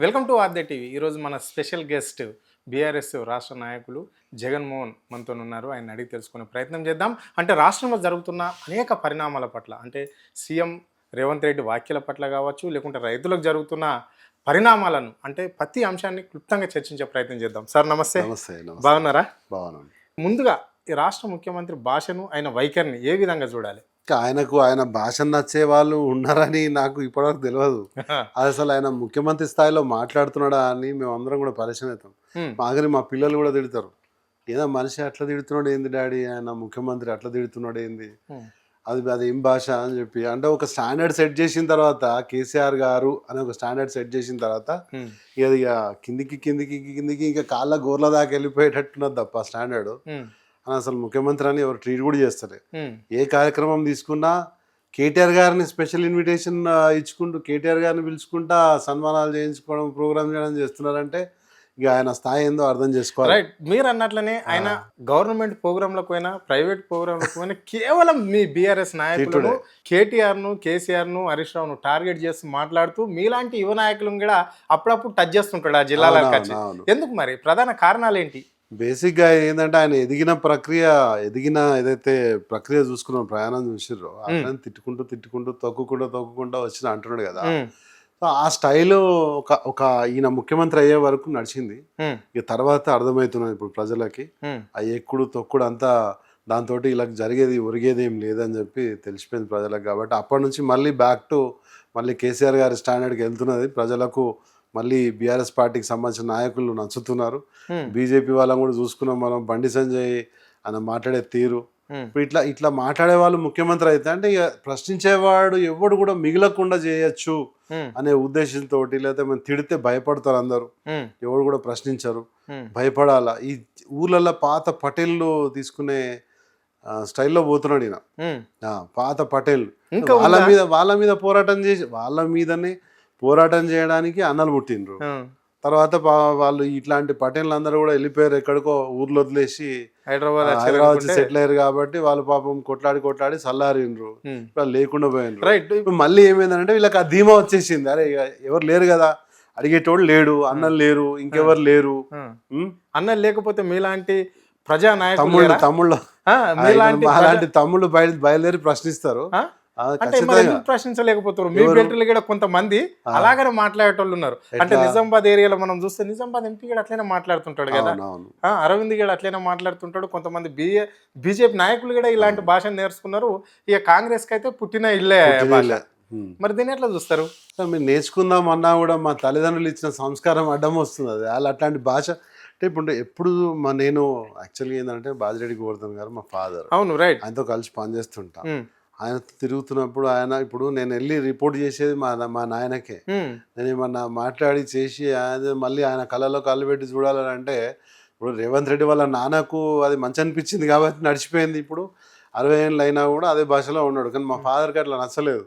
Welcome to ఆర్దే TV. ఈరోజు మన special guest BRS రాష్ట్ర నాయకులు జగన్మోహన్ మనతో ఉన్నారు. ఆయన అడిగి తెలుసుకునే ప్రయత్నం చేద్దాం. అంటే రాష్ట్రంలో జరుగుతున్న అనేక పరిణామాల పట్ల, అంటే సీఎం రేవంత్ రెడ్డి వ్యాఖ్యల పట్ల కావచ్చు, లేకుంటే రైతులకు జరుగుతున్న పరిణామాలను, అంటే ప్రతి అంశాన్ని క్లుప్తంగా చర్చించే ప్రయత్నం చేద్దాం. సార్ నమస్తే. నమస్తే. బాగున్నారా? బాగున్నాను. ముందుగా ఈ రాష్ట్ర ముఖ్యమంత్రి భాషను, ఆయన వైఖరిని ఏ విధంగా చూడాలి? ఆయన భాష నచ్చే వాళ్ళు ఉన్నారని నాకు ఇప్పటివరకు తెలియదు. అసలు ఆయన ముఖ్యమంత్రి స్థాయిలో మాట్లాడుతున్నాడా అని మేమందరం కూడా పరిచయం అవుతాం. ఆఖరి మా పిల్లలు కూడా తిడతారు, ఏదో మనిషి అట్లా తిడుతున్నాడు ఏంది డాడీ, ఆయన ముఖ్యమంత్రి అట్లా తిడుతున్నాడు ఏంది, అది ఏం భాష అని చెప్పి. అంటే ఒక స్టాండర్డ్ సెట్ చేసిన తర్వాత, కేసీఆర్ గారు అని ఒక స్టాండర్డ్ సెట్ చేసిన తర్వాత ఇక కిందికి కిందికి కిందికి ఇంకా కాళ్ళ గోర్ల దాకా వెళ్ళిపోయేటట్టున్నది తప్ప స్టాండర్డ్ అని అసలు ముఖ్యమంత్రి అని ఎవరు ట్రీట్ కూడా చేస్తారు. ఏ కార్యక్రమం తీసుకున్నా కేటీఆర్ గారిని స్పెషల్ ఇన్విటేషన్ ఇచ్చుకుంటూ, కేటీఆర్ గారిని పిలుచుకుంటా సన్మానాలు చేయించుకోవడం, ప్రోగ్రామ్ చేయడం చేస్తున్నారంటే ఇక ఆయన స్థాయి ఏందో అర్థం చేసుకోవాలి. రైట్. మీరు అన్నట్లనే ఆయన గవర్నమెంట్ ప్రోగ్రాంలకు పోయినా, ప్రైవేట్ ప్రోగ్రాంలకు పోయినా కేవలం మీ బీఆర్ఎస్ నాయకులను, కేటీఆర్ను, కేసీఆర్ను, హరీష్ రావును టార్గెట్ చేస్తూ మాట్లాడుతూ మీలాంటి యువ నాయకులను కూడా అప్పుడప్పుడు టచ్ చేస్తుంటాడు ఆ జిల్లాలకు వచ్చి. ఎందుకు మరి? ప్రధాన కారణాలు ఏంటి? బేసిక్గా ఏంటంటే ఆయన ఎదిగిన ఏదైతే ప్రక్రియ చూసుకున్న ప్రయాణం చూసిర్రో ఆయన తిట్టుకుంటూ తొక్కుకుంటూ వచ్చిన అంటున్నాడు కదా. సో ఆ స్టైల్ ఒక ఈయన ముఖ్యమంత్రి అయ్యే వరకు నడిచింది. ఇక తర్వాత అర్థమవుతున్నది ఇప్పుడు ప్రజలకి ఆ ఎక్కుడు తొక్కుడు అంతా దాంతో ఇలా ఒరిగేది ఏం లేదని చెప్పి తెలిసిపోయింది ప్రజలకు. కాబట్టి అప్పటి నుంచి మళ్ళీ బ్యాక్ టు మళ్ళీ కేసీఆర్ గారి స్టాండర్డ్కి వెళ్తున్నది. ప్రజలకు మళ్ళీ బీఆర్ఎస్ పార్టీకి సంబంధించిన నాయకులు నచ్చుతున్నారు. బీజేపీ వాళ్ళని కూడా చూసుకున్నాం మనం. బండి సంజయ్ ఆయన మాట్లాడే తీరు, ఇప్పుడు ఇట్లా మాట్లాడే వాళ్ళు ముఖ్యమంత్రి అయితే అంటే ఇక ప్రశ్నించేవాడు ఎవడు కూడా మిగలకుండా చేయొచ్చు అనే ఉద్దేశంతో, లేకపోతే మనం తిడితే భయపడతారు అందరూ, ఎవడు కూడా ప్రశ్నించరు, భయపడాలా. ఈ ఊర్లలో పాత పటేళ్ళు తీసుకునే స్టైల్లో పోతున్నాడు ఈయన. పాత పటేళ్ళు వాళ్ళ మీద పోరాటం చేయడానికి అన్నలు పుట్టినరు. తర్వాత వాళ్ళు ఇట్లాంటి పటేళ్ళు అందరూ కూడా వెళ్ళిపోయారు ఎక్కడికో, ఊర్లో వదిలేసి హైదరాబాద్ సెటిల్ అయ్యారు. కాబట్టి వాళ్ళు పాపం కొట్లాడి చల్లారినరు, లేకుండా పోయినరు. మళ్ళీ ఏమైందంటే వీళ్ళకి ఆ ధీమా వచ్చేసింది, అరే ఎవరు లేరు కదా, అడిగేటోడు లేడు, అన్నలు లేరు, ఇంకెవరు లేరు. అన్నలు లేకపోతే మీలాంటి ప్రజా తమ్ముళ్ళు బయలుదేరి ప్రశ్నిస్తారు. ప్రశ్నించలేకపోతారు. మీ బెల్ట్లు కూడా కొంతమంది అలాగనే మాట్లాడేటోళ్ళు ఉన్నారు. అంటే నిజామాబాద్ ఏరియాలో మనం చూస్తే నిజామాబాద్ ఎంపీ కూడా అట్లనే మాట్లాడుతుంటాడు కదా, అరవింద్ కూడా అట్లనే మాట్లాడుతుంటాడు. కొంతమంది బీజేపీ నాయకులు కూడా ఇలాంటి భాషను నేర్చుకున్నారు. ఇక కాంగ్రెస్ కి అయితే పుట్టిన ఇల్లే. మరి దీన్ని ఎట్లా చూస్తారు? మేము నేర్చుకుందాం అన్నా కూడా మా తల్లిదండ్రులు ఇచ్చిన సంస్కారం అడ్డం వస్తుంది. అది వాళ్ళు అట్లాంటి భాష అంటే ఎప్పుడు నేను యాక్చువల్గా ఏంటంటే బాజిరెడ్డి గోవర్ధన్ గారు మా ఫాదర్. అవును, రైట్. ఆయనతో కలిసి పనిచేస్తుంటా. ఆయన తిరుగుతున్నప్పుడు ఇప్పుడు నేను వెళ్ళి రిపోర్ట్ చేసేది మా నాయనకే. నేను ఏమన్నా మాట్లాడి చేసి మళ్ళీ ఆయన కళ్ళలో కళ్ళు పెట్టి చూడాలని అంటే, ఇప్పుడు రేవంత్ రెడ్డి వాళ్ళ నాన్నకు అది మంచి అనిపించింది కాబట్టి నడిచిపోయింది. ఇప్పుడు 60 ఏళ్ళు అయినా కూడా అదే భాషలో ఉన్నాడు. కానీ మా ఫాదర్కి అట్లా నచ్చలేదు.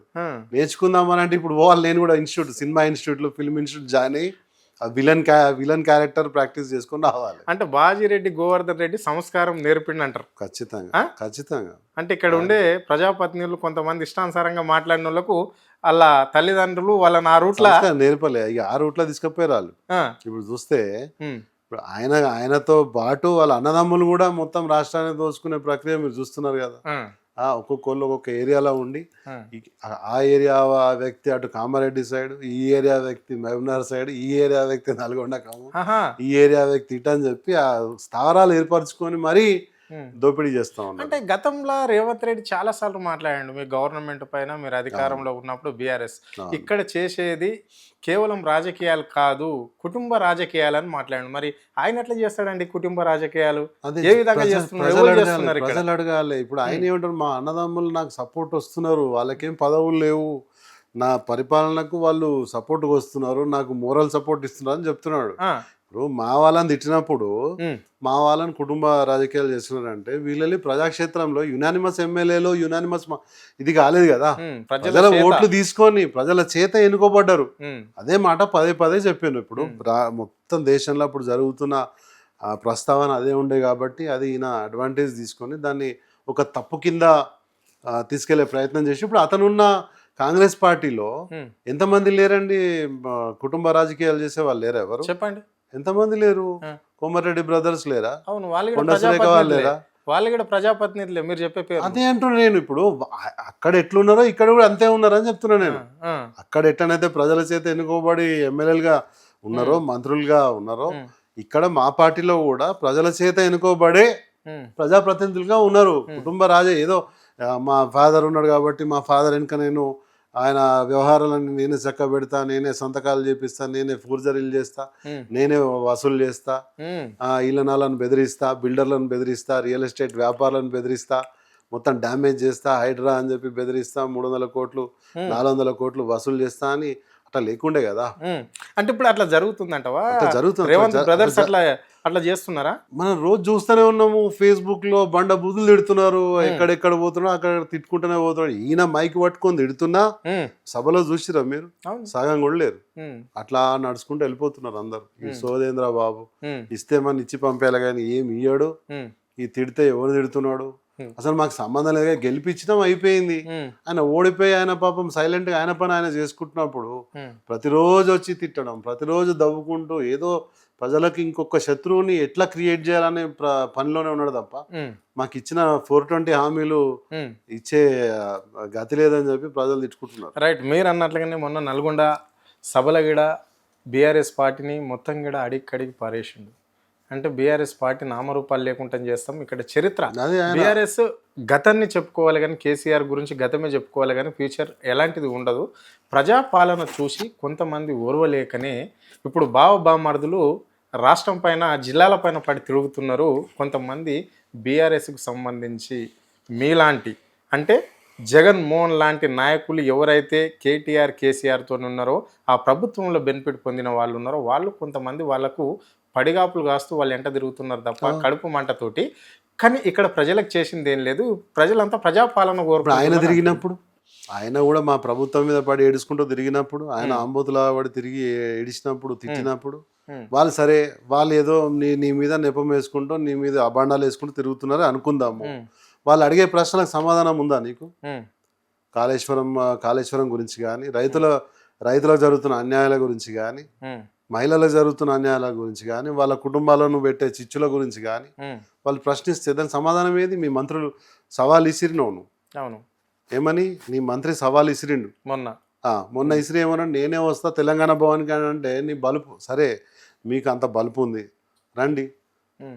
నేర్చుకుందామని అంటే ఇప్పుడు పోవాలి నేను కూడా సినిమా ఇన్స్టిట్యూట్లో, ఫిల్మ్ ఇన్స్టిట్యూట్ జాయిన్ అయ్యి విలన్ క్యారెక్టర్ ప్రాక్టీస్ చేసుకుని రావాలి. అంటే బాజిరెడ్డి గోవర్ధన్ రెడ్డి సంస్కారం నేర్పిండి అంటారు. ఖచ్చితంగా. అంటే ఇక్కడ ఉండే ప్రజాప్రతినిధులు కొంతమంది ఇష్టానుసారంగా మాట్లాడిన వాళ్ళకు వాళ్ళ తల్లిదండ్రులు వాళ్ళని ఆ రూట్లో నేర్పలే. ఇక ఆ రూట్లో తీసుకుపోయారు వాళ్ళు. ఇప్పుడు చూస్తే ఇప్పుడు ఆయనతో పాటు వాళ్ళ అన్నదమ్ములు కూడా మొత్తం రాష్ట్రాన్ని దోచుకునే ప్రక్రియ మీరు చూస్తున్నారు కదా. ఒక్కొక్కళ్ళు ఒక్కొక్క ఏరియాలో ఉండి, ఆ ఏరియా వ్యక్తి అటు కామారెడ్డి సైడ్, ఈ ఏరియా వ్యక్తి మహబూబ్నగర్ సైడ్, ఈ ఏరియా వ్యక్తి నల్గొండ ఖమ్మం, ఈ ఏరియా వ్యక్తి ఇటు అని చెప్పి ఆ స్థావరాలు ఏర్పరచుకొని మరీ దోపిడీ చేస్తా ఉన్నారు. అంటే గతంలో రేవంత్ రెడ్డి చాలా సార్లు మాట్లాడండి, మీ గవర్నమెంట్ పైన మీరు అధికారంలో ఉన్నప్పుడు బీఆర్ఎస్ ఇక్కడ చేసేది కేవలం రాజకీయాలు కాదు, కుటుంబ రాజకీయాలని మాట్లాడండి. మరి ఆయన ఎట్లా చేస్తాడండి కుటుంబ రాజకీయాలు? ఏ విధంగా చేస్తున్నారు? ప్రజలు అడగాలి. ఇప్పుడు ఆయన ఏమంటారు, మా అన్నదమ్ములు నాకు సపోర్ట్ వస్తున్నారు, వాళ్ళకేం పదవులు లేవు, నా పరిపాలనకు వాళ్ళు సపోర్ట్గా వస్తున్నారు, నాకు మోరల్ సపోర్ట్ ఇస్తున్నారు అని చెప్తున్నాడు. ఇప్పుడు మా వాళ్ళని తిట్టినప్పుడు మా వాళ్ళని కుటుంబ రాజకీయాలు చేస్తున్నారంటే వీళ్ళని ప్రజాక్షేత్రంలో యునానిమస్ ఎమ్మెల్యేలో యునానిమస్ ఇది కాలేదు కదా. ప్రజల ఓట్లు తీసుకొని ప్రజల చేత ఎన్నుకోబడ్డారు. అదే మాట పదే చెప్పాను. ఇప్పుడు మొత్తం దేశంలో ఇప్పుడు జరుగుతున్న ప్రస్తావన అదే ఉండే కాబట్టి అది ఈయన అడ్వాంటేజ్ తీసుకొని దాన్ని ఒక తప్పు కింద తీసుకెళ్లే ప్రయత్నం చేసి ఇప్పుడు అతనున్న కాంగ్రెస్ పార్టీలో ఉమ్, ఎంతమంది లేరండి కుటుంబ రాజకీయాలు చేసే వాళ్ళు లేరా ఎవరు? చెప్పండి. ఎంతమంది లేరు? ఆ. కోమటిరెడ్డి బ్రదర్స్ లేరా? అవును, వాళ్ళు కూడా కొండ సురేఖ వాళ్ళు ప్రజాప్రతినిధులే. లేరా? వాళ్ళు కూడా ప్రజాప్రతినిధులే మీరు చెప్పే పేరు. అదే అంటున్నా నేను. ఇప్పుడు అక్కడ ఎట్లున్నారో ఇక్కడ కూడా అంతే ఉన్నారని చెప్తున్నా నేను. అక్కడ ఎట్లనైతే ప్రజల చేత ఎన్నుకోబడి ఎమ్మెల్యేలుగా ఉన్నారో, మంత్రులుగా ఉన్నారో, ఇక్కడ మా పార్టీలో కూడా ప్రజల చేత ఎన్నుకోబడే ప్రజాప్రతినిధులుగా ఉన్నారు. కుటుంబ ఏదో మా ఫాదర్ ఉన్నాడు కాబట్టి మా ఫాదర్ వెనుక నేను ఆయన వ్యవహారాలన్నీ నేనే చక్క పెడతా, నేనే సంతకాలు చేపిస్తా, నేనే ఫోర్జరీలు చేస్తా, నేనే వసూలు చేస్తా, ఇళ్ళనాలను బెదిరిస్తా, బిల్డర్లను బెదిరిస్తా, రియల్ ఎస్టేట్ వ్యాపారులను బెదిరిస్తా, మొత్తం డ్యామేజ్ చేస్తా, హైడ్రా అని చెప్పి బెదిరిస్తా, 300 కోట్లు 400 కోట్లు వసూలు చేస్తా అని అట్లా లేకుండే కదా. అంటే ఇప్పుడు అట్లా జరుగుతుందంటవా? జరుగుతుంది. రేవంత్ బ్రదర్స్ అట్లా చేస్తున్నారా? మనం రోజు చూస్తూనే ఉన్నాము. ఫేస్బుక్ లో బండ బూతులు తిడుతున్నారు, ఎక్కడెక్కడ పోతున్నా అక్కడ తిట్టుకుంటూనే పోతున్నాడు. ఈయన మైక్ పట్టుకొని తిడుతున్నా సభలో చూసిరా మీరు? సగం కూడా లేరు. అట్లా నడుచుకుంటూ వెళ్ళిపోతున్నారు అందరు. ఈ సోదేంద్ర బాబు ఇస్తే మన ఇచ్చి పంపేలా కానీ ఏమి ఇయ్యాడు. ఈ తిడితే ఎవరు తిడుతున్నాడు అసలు మాకు సంబంధం లేదు. గెలిపించడం అయిపోయింది. ఆయన ఓడిపోయి ఆయన పాపం సైలెంట్ గా ఆయన పని ఆయన చేసుకుంటున్నప్పుడు ప్రతిరోజు వచ్చి తిట్టడం, ప్రతిరోజు దవ్వుకుంటూ ఏదో ప్రజలకు ఇంకొక శత్రువుని ఎట్లా క్రియేట్ చేయాలనే పనిలోనే ఉన్నాడు తప్ప మాకు ఇచ్చిన 420 హామీలు ఇచ్చే గతి లేదని చెప్పి ప్రజలు తిట్టుకుంటున్నారు. రైట్, మీరు అన్నట్లుగానే మొన్న నల్గొండ సభల గిడ బీఆర్ఎస్ పార్టీని మొత్తం గిడ అడిగి పారేసిండు. అంటే బీఆర్ఎస్ పార్టీ నామరూపాలు లేకుండా చేస్తాం. ఇక్కడ చరిత్ర బీఆర్ఎస్ గతాన్ని చెప్పుకోవాలి కానీ కేసీఆర్ గురించి గతమే చెప్పుకోవాలి కానీ ఫ్యూచర్ ఎలాంటిది ఉండదు. ప్రజాపాలన చూసి కొంతమంది ఓర్వలేకనే ఇప్పుడు బావబామర్దులు రాష్ట్రం పైన జిల్లాల పైన పడి తిరుగుతున్నారు. కొంతమంది బీఆర్ఎస్కి సంబంధించి మీలాంటి అంటే జగన్మోహన్ లాంటి నాయకులు ఎవరైతే కేటీఆర్ కేసీఆర్తో ఉన్నారో ఆ ప్రభుత్వంలో బెనిఫిట్ పొందిన వాళ్ళు ఉన్నారో వాళ్ళు కొంతమంది వాళ్ళకు పడిగాపులు కాస్తూ వాళ్ళు ఎంట తిరుగుతున్నారు తప్ప కడుపు మంటతోటి. కానీ ఇక్కడ ప్రజలకు చేసింది ఏం లేదు. ప్రజలంతా ప్రజాపాలన కోరుకుంటారు. ఆయన తిరిగినప్పుడు ఆయన కూడా మా ప్రభుత్వం మీద పడి ఏడుచుకుంటూ తిరిగినప్పుడు, ఆయన అంబోతులా పడి తిరిగి ఏడిచినప్పుడు, తిట్టినప్పుడు వాళ్ళు సరే వాళ్ళు ఏదో నీ మీద నెపం వేసుకుంటూ నీ మీద అబాండాలు వేసుకుంటూ తిరుగుతున్నారు అనుకుందాము. వాళ్ళు అడిగే ప్రశ్నలకు సమాధానం ఉందా నీకు? కాళేశ్వరం గురించి కానీ, రైతులకు జరుగుతున్న అన్యాయాల గురించి కానీ, మహిళలకు జరుగుతున్న అన్యాయాల గురించి కానీ, వాళ్ళ కుటుంబాలను పెట్టే చిచ్చుల గురించి కానీ వాళ్ళు ప్రశ్నిస్తే దాని సమాధానం ఏది? మీ మంత్రులు సవాల్ ఇసిరినవు. అవును, ఏమని నీ మంత్రి సవాల్ ఇసిరిండు మొన్న ఇసిరి ఏమన్నా నేనే వస్తా తెలంగాణ భవన్కి అంటే నీ బలుపు సరే మీకు అంత బలుపు ఉంది రండి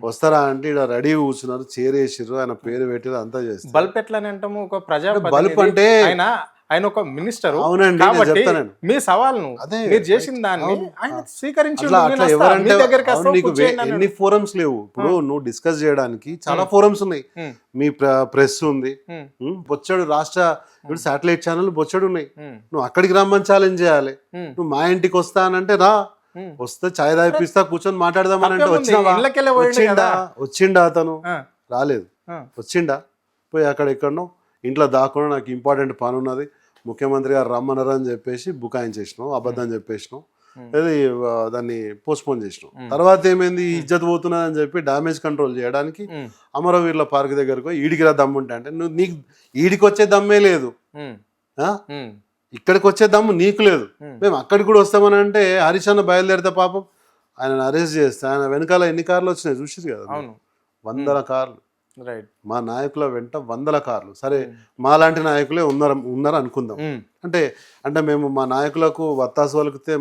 వస్తారా అంటే ఇక్కడ రెడీ కూర్చున్నారు, చేరేసిర్రు, ఆయన పేరు పెట్టారు, అంతా చేస్తారు. బల్బ్ ఎట్లని అంటాము? ఒక బల్బ్ అంటే ఆయన ఒక మినిస్టర్. అవునండి, చెప్తాను మీ సవాల్ను మీరు చేసిన దాన్ని ఆయన స్వీకరించి నీకు ఎన్ని ఫోరమ్స్ లేవు. ఇప్పుడు నువ్వు డిస్కస్ చేయడానికి చాలా ఫోరమ్స్ ఉన్నాయి. మీ ప్రెస్ ఉంది, బొచ్చడు రాష్ట్ర ఇప్పుడు శాటిలైట్ ఛానల్ బొచ్చడు ఉన్నాయి. నువ్వు అక్కడికి రమ్మని ఛాలెంజ్ చేయాలి. నువ్వు మా ఇంటికి వస్తానంటే రా, వస్తే ఛాయ్ తాగిపిస్తా కూర్చొని మాట్లాడదామని అంటే వచ్చిండా అతను? రాలేదు. వచ్చిండా పోయి అక్కడ ఎక్కడనో ఇంట్లో దాకుండా నాకు ఇంపార్టెంట్ పని ఉన్నది ముఖ్యమంత్రి గారు రమ్మన్నారు అని చెప్పేసి బుకాయించేసినావు, అబద్ధం చెప్పేసినావు, అది దాన్ని పోస్ట్పోన్ చేసినావు. తర్వాత ఏమైంది? ఇజ్జత్ పోతున్నది అని చెప్పి డ్యామేజ్ కంట్రోల్ చేయడానికి అమరవీరుల పార్క్ దగ్గరకు ఈడికి రా దమ్ముంటే అంటే నువ్వు నీకు ఈడికి వచ్చే దమ్మే లేదు, ఇక్కడికి వచ్చే దమ్ము నీకు లేదు. మేము అక్కడికి కూడా వస్తామని అంటే హరీష్ అన్న బయలుదేరితే పాపం ఆయన అరెస్ట్ చేస్తే ఆయన వెనకాల ఎన్ని కార్లు వచ్చినాయి చూసిరు కదా, 100 కార్లు. మా నాయకుల వెంట 100 కార్లు. సరే మాలాంటి నాయకులే ఉన్నారు అనుకుందాం. అంటే మేము మా నాయకులకు వత్తాసు వలికితే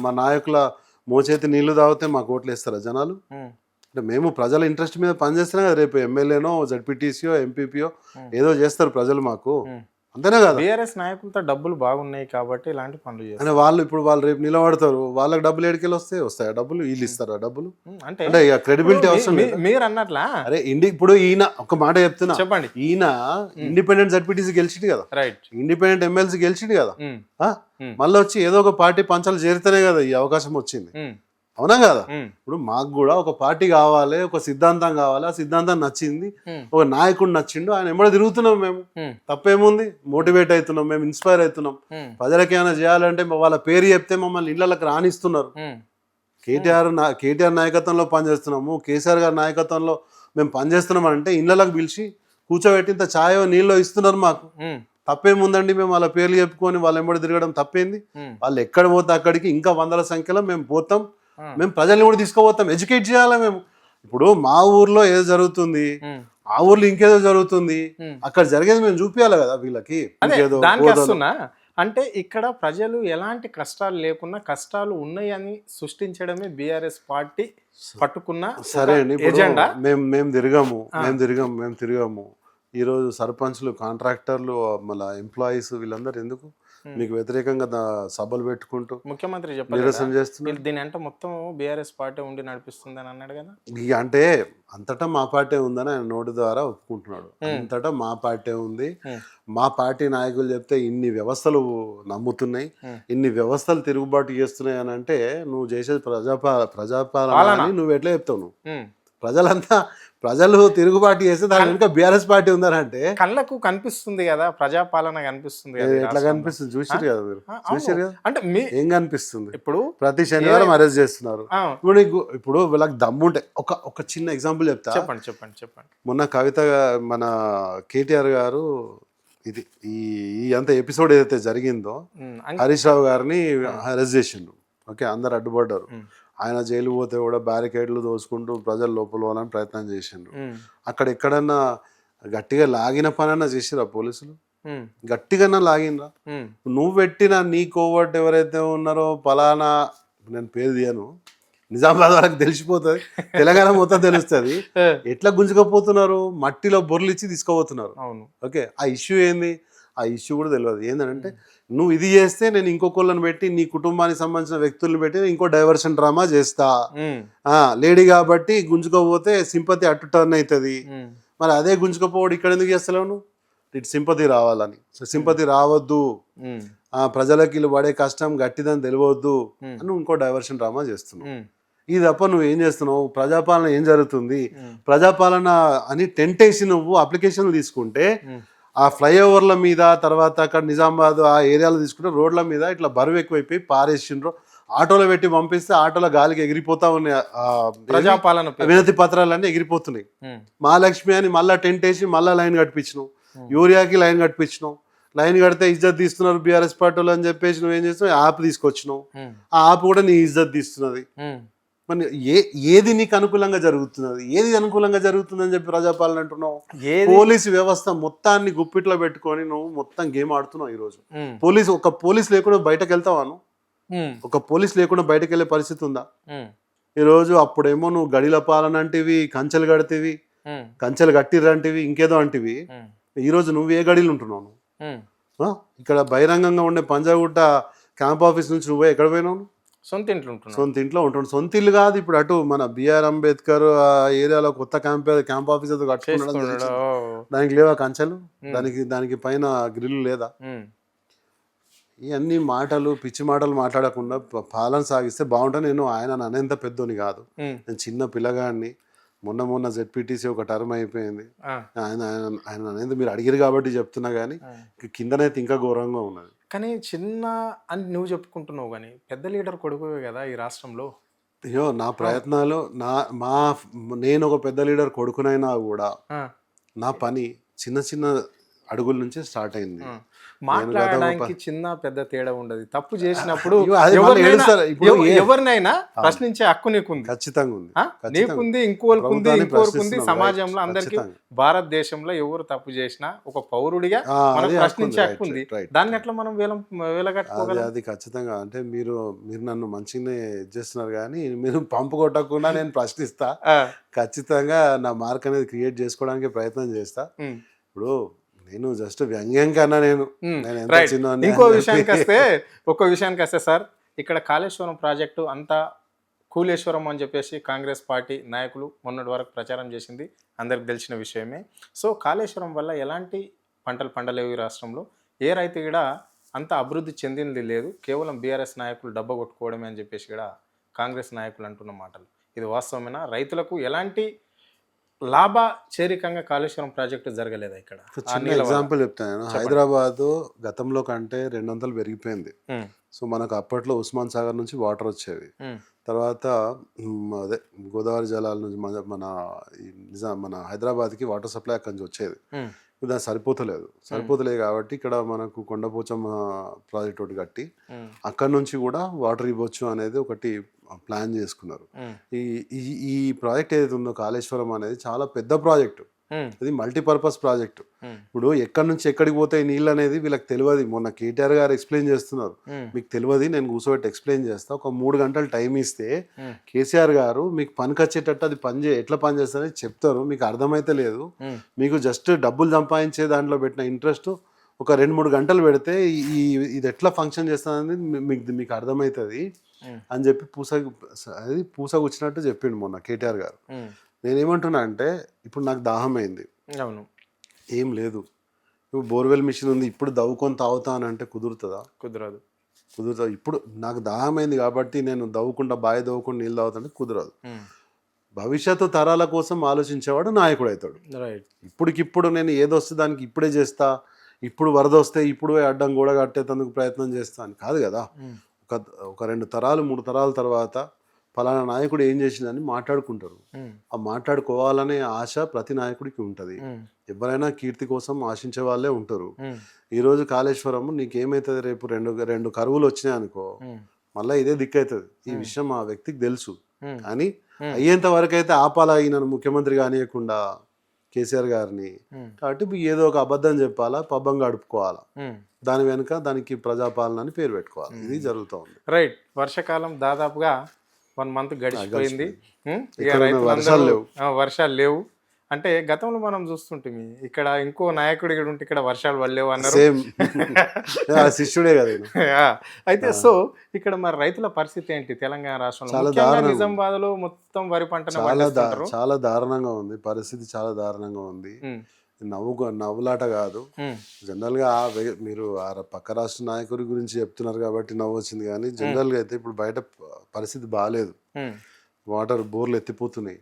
మా నాయకుల మోచేతి నీళ్లు తాగితే మాకు ఓట్లు వేస్తారా జనాలు? అంటే మేము ప్రజల ఇంట్రెస్ట్ మీద పనిచేస్తున్నాం కదా. రేపు ఎమ్మెల్యేనో జడ్పీటీసీయో ఎంపీపీయో ఏదో చేస్తారు ప్రజలు మాకు, అంతేనా కదా? బీఆర్ఎస్ నాయకులతో డబ్బులు బాగున్నాయి కాబట్టి ఇలాంటి పనులు చేస్తారు. వాళ్ళు రేపు నిలబడతారు, వాళ్ళకి డబ్బులు ఎడికెళ్ళి వస్తాయా డబ్బులు? వీళ్ళు ఇస్తారా డబ్బులు? అంటే ఇక క్రెడిబిలిటీ అవసరం. మీరు అన్నట్లా అరే ఇప్పుడు ఈయన ఒక మాట చెప్తున్నా, చెప్పండి. ఈయన ఇండిపెండెంట్ జడ్పీటీసీ గెలిచిండు కదా, ఇండిపెండెంట్ ఎమ్మెల్సీ గెలిచిండు కదా, మళ్ళీ వచ్చి ఏదో ఒక పార్టీ పంచాలు చేరితేనే కదా ఈ అవకాశం వచ్చింది, అవునా కదా? ఇప్పుడు మాకు కూడా ఒక పార్టీ కావాలి, ఒక సిద్ధాంతం కావాలి, ఆ సిద్ధాంతం నచ్చింది, ఒక నాయకుడు నచ్చిండు, ఆయన ఎమ్మడ తిరుగుతున్నాం. మేము తప్పేముంది? మోటివేట్ అవుతున్నాం, మేము ఇన్స్పైర్ అవుతున్నాం. ప్రజలకి ఏమైనా చేయాలంటే వాళ్ళ పేరు చెప్తే మమ్మల్ని ఇళ్లకి రానిస్తున్నారు. కేటీఆర్ నాయకత్వంలో పనిచేస్తున్నాము, కేసీఆర్ గారి నాయకత్వంలో మేము పనిచేస్తున్నాం అంటే ఇళ్లకి పిలిచి కూర్చోబెట్టి ఇంత ఛాయో నీళ్ళో ఇస్తున్నారు మాకు. తప్పేముందండి, మేము వాళ్ళ పేర్లు చెప్పుకొని వాళ్ళ వెంబడి తిరగడం తప్పేంది? వాళ్ళు ఎక్కడ పోతే అక్కడికి ఇంకా వందల సంఖ్యలో మేము పోతాం, మేము ప్రజల్ని కూడా తీసుకుపోతాం, ఎడ్యుకేట్ చేయాలి మేము. ఇప్పుడు మా ఊర్లో ఏదో జరుగుతుంది, ఆ ఊర్లో ఇంకేదో జరుగుతుంది, అక్కడ జరిగేది మేము చూపించాలి కదా వీళ్ళకి. ఇంకేదో దానికి వస్తున్నా అంటే ఇక్కడ ప్రజలు ఎలాంటి కష్టాలు లేకున్నా కష్టాలు ఉన్నాయని సృష్టించడమే బీఆర్ఎస్ పార్టీ పట్టుకున్న సరే అండి. ఎజెండా. మేము తిరిగాము. ఈరోజు సర్పంచ్లు, కాంట్రాక్టర్లు, మళ్ళీ ఎంప్లాయీస్ వీళ్ళందరూ ఎందుకు మీకు వ్యతిరేకంగా సభలు పెట్టుకుంటూ ముఖ్యమంత్రి నిరసన చేస్తున్నారు? దీని అంటే మొత్తం బీఆర్ఎస్ పార్టీ ఉండి నడిపిస్తుంది అని అన్నాడు కదా. ఇక అంటే అంతటా మా పార్టీ ఉందని ఆయన నోటి ద్వారా ఒప్పుకుంటున్నాడు. అంతటా మా పార్టీ ఉంది, మా పార్టీ నాయకులు చెప్తే ఇన్ని వ్యవస్థలు నమ్ముతున్నాయి, ఇన్ని వ్యవస్థలు తిరుగుబాటు చేస్తున్నాయి అని అంటే నువ్వు చేసేది ప్రజాపాలన అని నువ్వు ఎట్లా చెప్తావు? నువ్వు ప్రజలు తిరుగుబాటు చేస్తే దాని వెనుక బీఆర్ఎస్ పార్టీ ఉందని అంటే కళ్ళకు కనిపిస్తుంది కదా, ప్రజాపాలన కనిపిస్తుంది కదా. ఎట్లా కనిపిస్తుంది? చూసారు కదా మీరు, చూసారు కదా. అంటే ఏం కనిపిస్తుంది? ఇప్పుడు ప్రతి శనివారం అరెస్ట్ చేస్తున్నారు. ఇప్పుడు వీళ్ళకి దమ్ముంటే ఒక చిన్న ఎగ్జాంపుల్ చెప్తా. చెప్పండి. మొన్న కవిత, మన కేటీఆర్ గారు ఇది ఈ అంత ఎపిసోడ్ ఏదైతే జరిగిందో హరీష్ రావు గారిని అరెస్ట్ చేసిండు. ఓకే, అందరు అడ్డుపడ్డారు. ఆయన జైలు పోతే కూడా బ్యారికేడ్లు దోసుకుంటూ ప్రజల లోపల ప్రయత్నం చేసిండ్రు. అక్కడ ఎక్కడన్నా గట్టిగా లాగిన పనన్నా చేసిరా పోలీసులు? గట్టిగా లాగినరా? నువ్వు పెట్టిన నీ కోవర్ట్ ఎవరైతే ఉన్నారో పలానా, నేను పేరు తీయను, నిజామాబాద్ వాళ్ళకి తెలిసిపోతుంది, తెలంగాణ మొత్తం తెలుస్తుంది. ఎట్లా గుంజుకపోతున్నారు? మట్టిలో బొర్లిచ్చి తీసుకుపోతున్నారు. ఓకే, ఆ ఇష్యూ ఏంది? ఆ ఇష్యూ కూడా తెలియదు. ఏంటంటే నువ్వు ఇది చేస్తే నేను ఇంకొకళ్ళని పెట్టి నీ కుటుంబానికి సంబంధించిన వ్యక్తులను పెట్టి ఇంకో డైవర్షన్ డ్రామా చేస్తా, లేడీ కాబట్టి గుంజుకోపోతే సింపతి అటు టర్న్ అవుతుంది. మరి అదే గుంజుకోపోవడం ఇక్కడ ఎందుకు చేస్తలేవు నువ్వు? ఇటు సింపతి రావాలని. సింపతి రావద్దు, ప్రజలకి వీళ్ళు పడే కష్టం గట్టిదని తెలియవద్దు అని ఇంకో డైవర్షన్ డ్రామా చేస్తున్నావు. ఇది తప్ప నువ్వు ఏం చేస్తున్నావు? ప్రజాపాలన ఏం జరుగుతుంది, ప్రజాపాలన అని టెంట్ వేసి నువ్వు అప్లికేషన్లు తీసుకుంటే ఆ ఫ్లైఓవర్ల మీద, తర్వాత అక్కడ నిజామాబాద్ ఆ ఏరియాలో తీసుకుంటే రోడ్ల మీద ఇట్లా బరువు ఎక్కువైపోయి పారేసిండ్రు. ఆటోలో పెట్టి పంపిస్తే ఆటోలో గాలికి ఎగిరిపోతా ఉన్నాయి, ప్రజాపాలన వినతి పత్రాలన్నీ ఎగిరిపోతున్నాయి. మహాలక్ష్మి అని మళ్ళా టెంట్ వేసి మళ్ళా లైన్ కట్టించినావు, యూరియాకి లైన్ కట్టించినావు. లైన్ కడితే ఇజ్జత్ తీస్తున్నారు బీఆర్ఎస్ పార్టీలు అని చెప్పేసి నువ్వేం చేస్తున్నావు? యాప్ తీసుకొచ్చినావు, ఆ యాప్ కూడా నీ ఇజ్జత్ తీస్తున్నది. మరి ఏది నీకు అనుకూలంగా జరుగుతున్నది, ఏది అనుకూలంగా జరుగుతుందని చెప్పి ప్రజాపాలన అంటున్నావు? పోలీసు వ్యవస్థ మొత్తాన్ని గుప్పిట్లో పెట్టుకొని నువ్వు మొత్తం గేమ్ ఆడుతున్నావు. ఈరోజు ఒక పోలీస్ లేకుండా బయటకు వెళ్తావాను? ఒక పోలీస్ లేకుండా బయటకు వెళ్ళే పరిస్థితి ఉందా ఈరోజు? అప్పుడేమో నువ్వు గడిల పాలన అంటివి, కంచెలు కడితేవి, కంచెలు కట్టిర్రంటివి, ఇంకేదో అంటివి. ఈరోజు నువ్వు ఏ గడిలు ఉంటున్నావు? ఇక్కడ బహిరంగంగా ఉండే పంజాగుట్ట క్యాంప్ ఆఫీస్ నుంచి నువ్వు ఎక్కడ పోయినావు? సొంత ఇంట్లో ఉంటున్నాడు. సొంత ఇల్లు కాదు, ఇప్పుడు అటు మన బిఆర్ అంబేద్కర్ ఆ ఏరియాలో కొత్త క్యాంప్ ఆఫీస్ ఏదో కట్టుకున్నాడు. దానికి లేవా కంచెలు? దానికి పైన గ్రిల్ లేదా? ఇవన్నీ మాటలు, పిచ్చి మాటలు మాట్లాడకుండా పాలన సాగిస్తే బాగుంటుంది. నేను ఆయన అనేంత పెద్దోని కాదు, నేను చిన్న పిల్లగాడిని. మొన్న జెడ్పీటీసీ ఒక టర్మ్ అయిపోయింది. ఆయన అనేది మీరు అడిగారు కాబట్టి చెప్తున్నా, కానీ కిందనైతే ఇంకా ఘోరంగా ఉన్నది. కానీ చిన్న అని నువ్వు చెప్పుకుంటున్నావు, కానీ పెద్ద లీడర్ కొడుకువే కదా ఈ రాష్ట్రంలో. అయ్యో, నా ప్రయత్నాలు నేను ఒక పెద్ద లీడర్ కొడుకునైనా కూడా నా పని చిన్న చిన్న అడుగుల నుంచి స్టార్ట్ అయింది. మాట్లాడడానికి చిన్న పెద్ద తేడా ఉండదు. తప్పు చేసినప్పుడు ఎవరినైనా ప్రశ్నించే హక్కు నీకుంది, ఖచ్చితంగా ఉంది. నీకుంది, ఇంకోరికి సమాజంలో అందరికి. భారతదేశంలో ఎవరు తప్పు చేసినా ఒక పౌరుడిగా మనం ప్రశ్నించే హక్కు ఉంది. దాన్ని ఎట్లా మనం వేలగట్టుకోగలం? అది ఖచ్చితంగా. అంటే మీరు నన్ను మంచిగానే చేస్తున్నారు, కానీ మీరు పంపు కొట్టకుండా నేను ప్రశ్నిస్తా. ఖచ్చితంగా నా మార్క్ అనేది క్రియేట్ చేసుకోవడానికి ప్రయత్నం చేస్తా. ఇప్పుడు నేను జస్ట్ వ్యంగ్యం కన్నా ఇంకో విషయానికి వస్తే సార్, ఇక్కడ కాళేశ్వరం ప్రాజెక్టు అంతా కూలేశ్వరం అని చెప్పేసి కాంగ్రెస్ పార్టీ నాయకులు మొన్నటి వరకు ప్రచారం చేసింది అందరికి తెలిసిన విషయమే. సో కాళేశ్వరం వల్ల ఎలాంటి పంటలు పండలేవు ఈ రాష్ట్రంలో. ఏ రైతు కూడా అంత అభివృద్ధి చెందింది లేదు, కేవలం బీఆర్ఎస్ నాయకులు డబ్బా కొట్టుకోవడమే అని చెప్పేసి కూడా కాంగ్రెస్ నాయకులు అంటున్న మాటలు. ఇది వాస్తవమేనా? రైతులకు ఎలాంటి లాభచేరికంగా కాళేశ్వరం ప్రాజెక్టు జరగలేదు ఇక్కడ. చిన్న ఎగ్జాంపుల్ చెప్తాను. హైదరాబాద్ గతంలో కంటే 200 పెరిగిపోయింది. సో మనకు అప్పట్లో ఉస్మాన్ సాగర్ నుంచి వాటర్ వచ్చేవి, తర్వాత అదే గోదావరి జలాల నుంచి మన హైదరాబాద్కి వాటర్ సప్లై అక్కడి నుంచి వచ్చేది. దానికి సరిపోతలేదు కాబట్టి ఇక్కడ మనకు కొండపోచమ్మ ప్రాజెక్ట్ ఒకటి కట్టి అక్కడ నుంచి కూడా వాటర్ ఇవ్వచ్చు అనేది ఒకటి ప్లాన్ చేసుకున్నారు. ఈ ఈ ఈ ప్రాజెక్ట్ ఏదైతే ఉందో కాళేశ్వరం అనేది చాలా పెద్ద ప్రాజెక్టు, ఇది మల్టీపర్పస్ ప్రాజెక్ట్. ఇప్పుడు ఎక్కడి నుంచి ఎక్కడికి పోతాయి నీళ్ళు అనేది వీళ్ళకి తెలియదు. మొన్న కేటీఆర్ గారు ఎక్స్ప్లెయిన్ చేస్తున్నారు, మీకు తెలియదు, నేను కూర్చోబెట్టి ఎక్స్ప్లెయిన్ చేస్తా, ఒక 3 గంటలు టైం ఇస్తే కేసీఆర్ గారు మీకు పనికి వచ్చేటట్టు అది ఎట్లా పని చేస్తారని చెప్తారు. మీకు అర్థమైతే లేదు, మీకు జస్ట్ డబ్బులు సంపాదించే దాంట్లో పెట్టిన ఇంట్రెస్ట్ ఒక 2-3 గంటలు పెడితే ఇది ఎట్లా ఫంక్షన్ చేస్తుందని మీకు అర్థమవుతుంది అని చెప్పి పూసగుచ్చినట్టు చెప్పిండు మొన్న కేటీఆర్ గారు. నేనేమంటున్నా అంటే ఇప్పుడు నాకు దాహం అయింది, అవును, ఏం లేదు, ఇప్పుడు బోర్వెల్ మిషన్ ఉంది, ఇప్పుడు దవ్వుకొని తాగుతా అని అంటే కుదురుతుందా? కుదరదు. ఇప్పుడు నాకు దాహం అయింది కాబట్టి నేను బావి దవ్వుకుండా నీళ్ళు తాగుతుంటే కుదరదు. భవిష్యత్తు తరాల కోసం ఆలోచించేవాడు నాయకుడు అవుతాడు. ఇప్పటికిప్పుడు నేను ఏదొస్తే దానికి ఇప్పుడే చేస్తా, ఇప్పుడు వరద వస్తే ఇప్పుడు అడ్డం గోడ కట్టేందుకు ప్రయత్నం చేస్తా అని కాదు కదా. ఒక 2 తరాలు 3 తరాల తర్వాత ఫలానా నాయకుడు ఏం చేసిందని మాట్లాడుకుంటారు. ఆ మాట్లాడుకోవాలనే ఆశ ప్రతి నాయకుడికి ఉంటుంది. ఎవరైనా కీర్తి కోసం ఆశించే వాళ్ళే ఉంటారు. ఈరోజు కాళేశ్వరం నీకేమవుతుంది, రేపు రెండు కరువులు వచ్చినాయి అనుకో, మళ్ళీ ఇదే దిక్కవుతుంది. ఈ విషయం ఆ వ్యక్తికి తెలుసు. కానీ అయ్యేంత వరకు అయితే ఆపాలా ఈయన ముఖ్యమంత్రి కానియకుండా కేసీఆర్ గారిని. కాబట్టి ఏదో ఒక అబద్ధం చెప్పాలా, పబ్బం గడుపుకోవాలా, దాని వెనుక దానికి ప్రజాపాలన అని పేరు పెట్టుకోవాలి. ఇది జరుగుతూ ఉంది. రైట్. వర్షాకాలం దాదాపుగా 1 మంత్ గడిచిపోయింది. వర్షాలు లేవు. అంటే గతంలో మనం చూస్తుంటాం ఇక్కడ ఇంకో నాయకుడు ఇక్కడ ఉంటే ఇక్కడ వర్షాలు పడలేవు అన్నారు. శిష్యుడే కదా. అయితే సో ఇక్కడ మరి రైతుల పరిస్థితి ఏంటి తెలంగాణ రాష్ట్రంలో? నిజామాబాద్ లో మొత్తం వరి పంట చాలా దారుణంగా ఉంది పరిస్థితి, చాలా దారుణంగా ఉంది. నవ్వులాట కాదు. జనరల్ గా మీరు పక్క రాష్ట్ర నాయకుడి గురించి చెప్తున్నారు కాబట్టి నవ్వు వచ్చింది, కానీ జనరల్ గా అయితే ఇప్పుడు బయట పరిస్థితి బాగాలేదు. వాటర్ బోర్లు ఎత్తిపోతున్నాయి.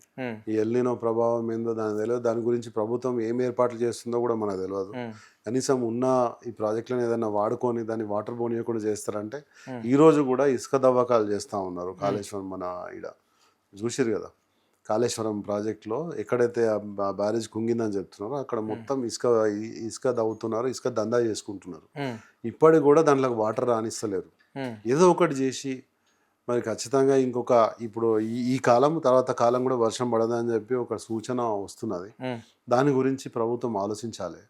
ఈ ఎల్నినో ప్రభావం ఏందో దానికి తెలియదు. దాని గురించి ప్రభుత్వం ఏం ఏర్పాట్లు చేస్తుందో కూడా మనకు తెలియదు. కనీసం ఉన్న ఈ ప్రాజెక్టులను ఏదైనా వాడుకొని దాన్ని వాటర్ పోనీయకుండా చేస్తారంటే, ఈ రోజు కూడా ఇసుక దవ్వకాలు చేస్తూ ఉన్నారు కాళేశ్వరం. మన ఈడ చూసిరు కదా, కాళేశ్వరం ప్రాజెక్టులో ఎక్కడైతే బ్యారేజ్ కుంగిందని చెప్తున్నారో అక్కడ మొత్తం ఇసుక దవ్వుతున్నారు, ఇసుక దందా చేసుకుంటున్నారు. ఇప్పటికి కూడా దాంట్లోకి వాటర్ రానిస్తలేరు. ఏదో ఒకటి చేసి మరి ఖచ్చితంగా ఇప్పుడు ఈ కాలం తర్వాత కాలం కూడా వర్షం పడదని చెప్పి ఒక సూచన వస్తున్నది. దాని గురించి ప్రభుత్వం ఆలోచించాలి,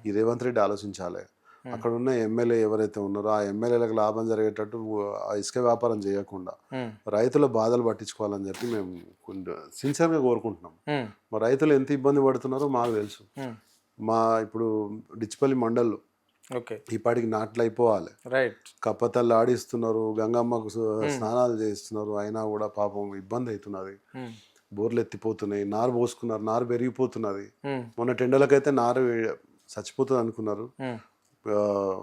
ఈ రేవంత్ రెడ్డి ఆలోచించాలి. అక్కడ ఉన్న ఎమ్మెల్యే ఎవరైతే ఉన్నారో ఆ ఎమ్మెల్యేలకు లాభం జరిగేటట్టు ఆ ఇసుక వ్యాపారం చేయకుండా రైతుల బాధలు పట్టించుకోవాలని చెప్పి మేము సిన్సియర్గా కోరుకుంటున్నాం. మా రైతులు ఎంత ఇబ్బంది పడుతున్నారో మాకు తెలుసు. ఇప్పుడు డిచ్పల్లి మండల్లో ఇప్పటికి నాట్లు అయిపోవాలి, కప్పతల్లి ఆడిస్తున్నారు, గంగమ్మకు స్నానాలు చేస్తున్నారు, అయినా కూడా పాపం ఇబ్బంది అవుతున్నది. బోర్లు ఎత్తిపోతున్నాయి, నారు పోసుకున్నారు, నారు పెరిగిపోతున్నది. మొన్న టెండర్లకైతే నారు చచ్చిపోతుంది అనుకున్నారు.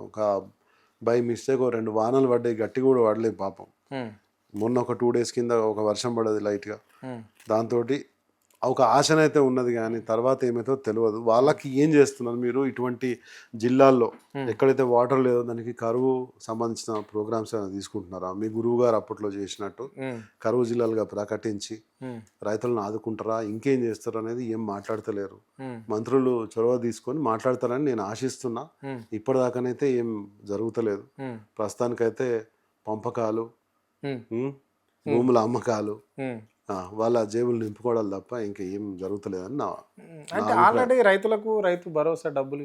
ఒక బై మిస్టేక్ 2 వానలు పడ్డాయి, గట్టి కూడా పడలేదు పాపం. మొన్న ఒక 2 days కింద ఒక వర్షం పడదు లైట్గా. దాంతో ఒక ఆశనైతే ఉన్నది, కానీ తర్వాత ఏమైతే తెలియదు. వాళ్ళకి ఏం చేస్తున్నారు మీరు? ఇటువంటి జిల్లాల్లో ఎక్కడైతే వాటర్ లేదో దానికి కరువు సంబంధించిన ప్రోగ్రామ్స్ ఏమైనా తీసుకుంటున్నారా? మీ గురువు గారు అప్పట్లో చేసినట్టు కరువు జిల్లాలుగా ప్రకటించి రైతులను ఆదుకుంటారా? ఇంకేం చేస్తారు అనేది ఏం మాట్లాడతలేరు. మంత్రులు చొరవ తీసుకొని మాట్లాడతారని నేను ఆశిస్తున్నా. ఇప్పటిదాకానైతే ఏం జరుగుతలేదు. ప్రస్తుతానికైతే పంపకాలు, భూముల అమ్మకాలు, వాళ్ళ జేబులు నింపుకోవడాలు తప్ప ఇంకా ఏం జరుగుతలేదని నా. అంటే ఆల్రెడీ రైతు భరోసా డబ్బులు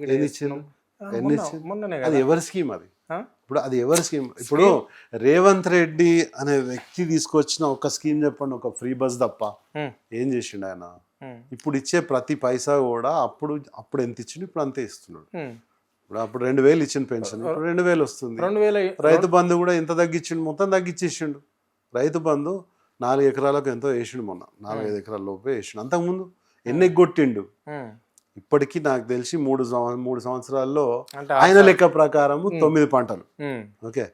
అది ఎవరి స్కీమ్? అది ఇప్పుడు అది ఎవరి స్కీమ్? ఇప్పుడు రేవంత్ రెడ్డి అనే వ్యక్తి తీసుకొచ్చిన ఒక స్కీమ్ చెప్పండి, ఒక ఫ్రీ బస్ తప్ప ఏం చేసిండు ఆయన? ఇప్పుడు ఇచ్చే ప్రతి పైసా కూడా అప్పుడు ఎంత ఇచ్చిండు, ఇప్పుడు అంతే ఇస్తున్నాడు. ఇప్పుడు అప్పుడు 2000 ఇచ్చిన పెన్షన్ ఇప్పుడు 2000 వస్తుంది. రైతు బంధు కూడా ఎంత తగ్గించిండు? మొత్తం తగ్గించేసిండు. రైతు బంధు 4 ఎకరాలకు ఎంతో వేసిండు, మొన్న 4-5 ఎకరాల లోపే వేసిండు. అంతకుముందు ఎన్ని ఎగ్గొట్టిండు? ఇప్పటికీ నాకు తెలిసి 3 సంవత్సరాల్లో ఆయన లెక్క ప్రకారం 9 పంటలు. ఓకే,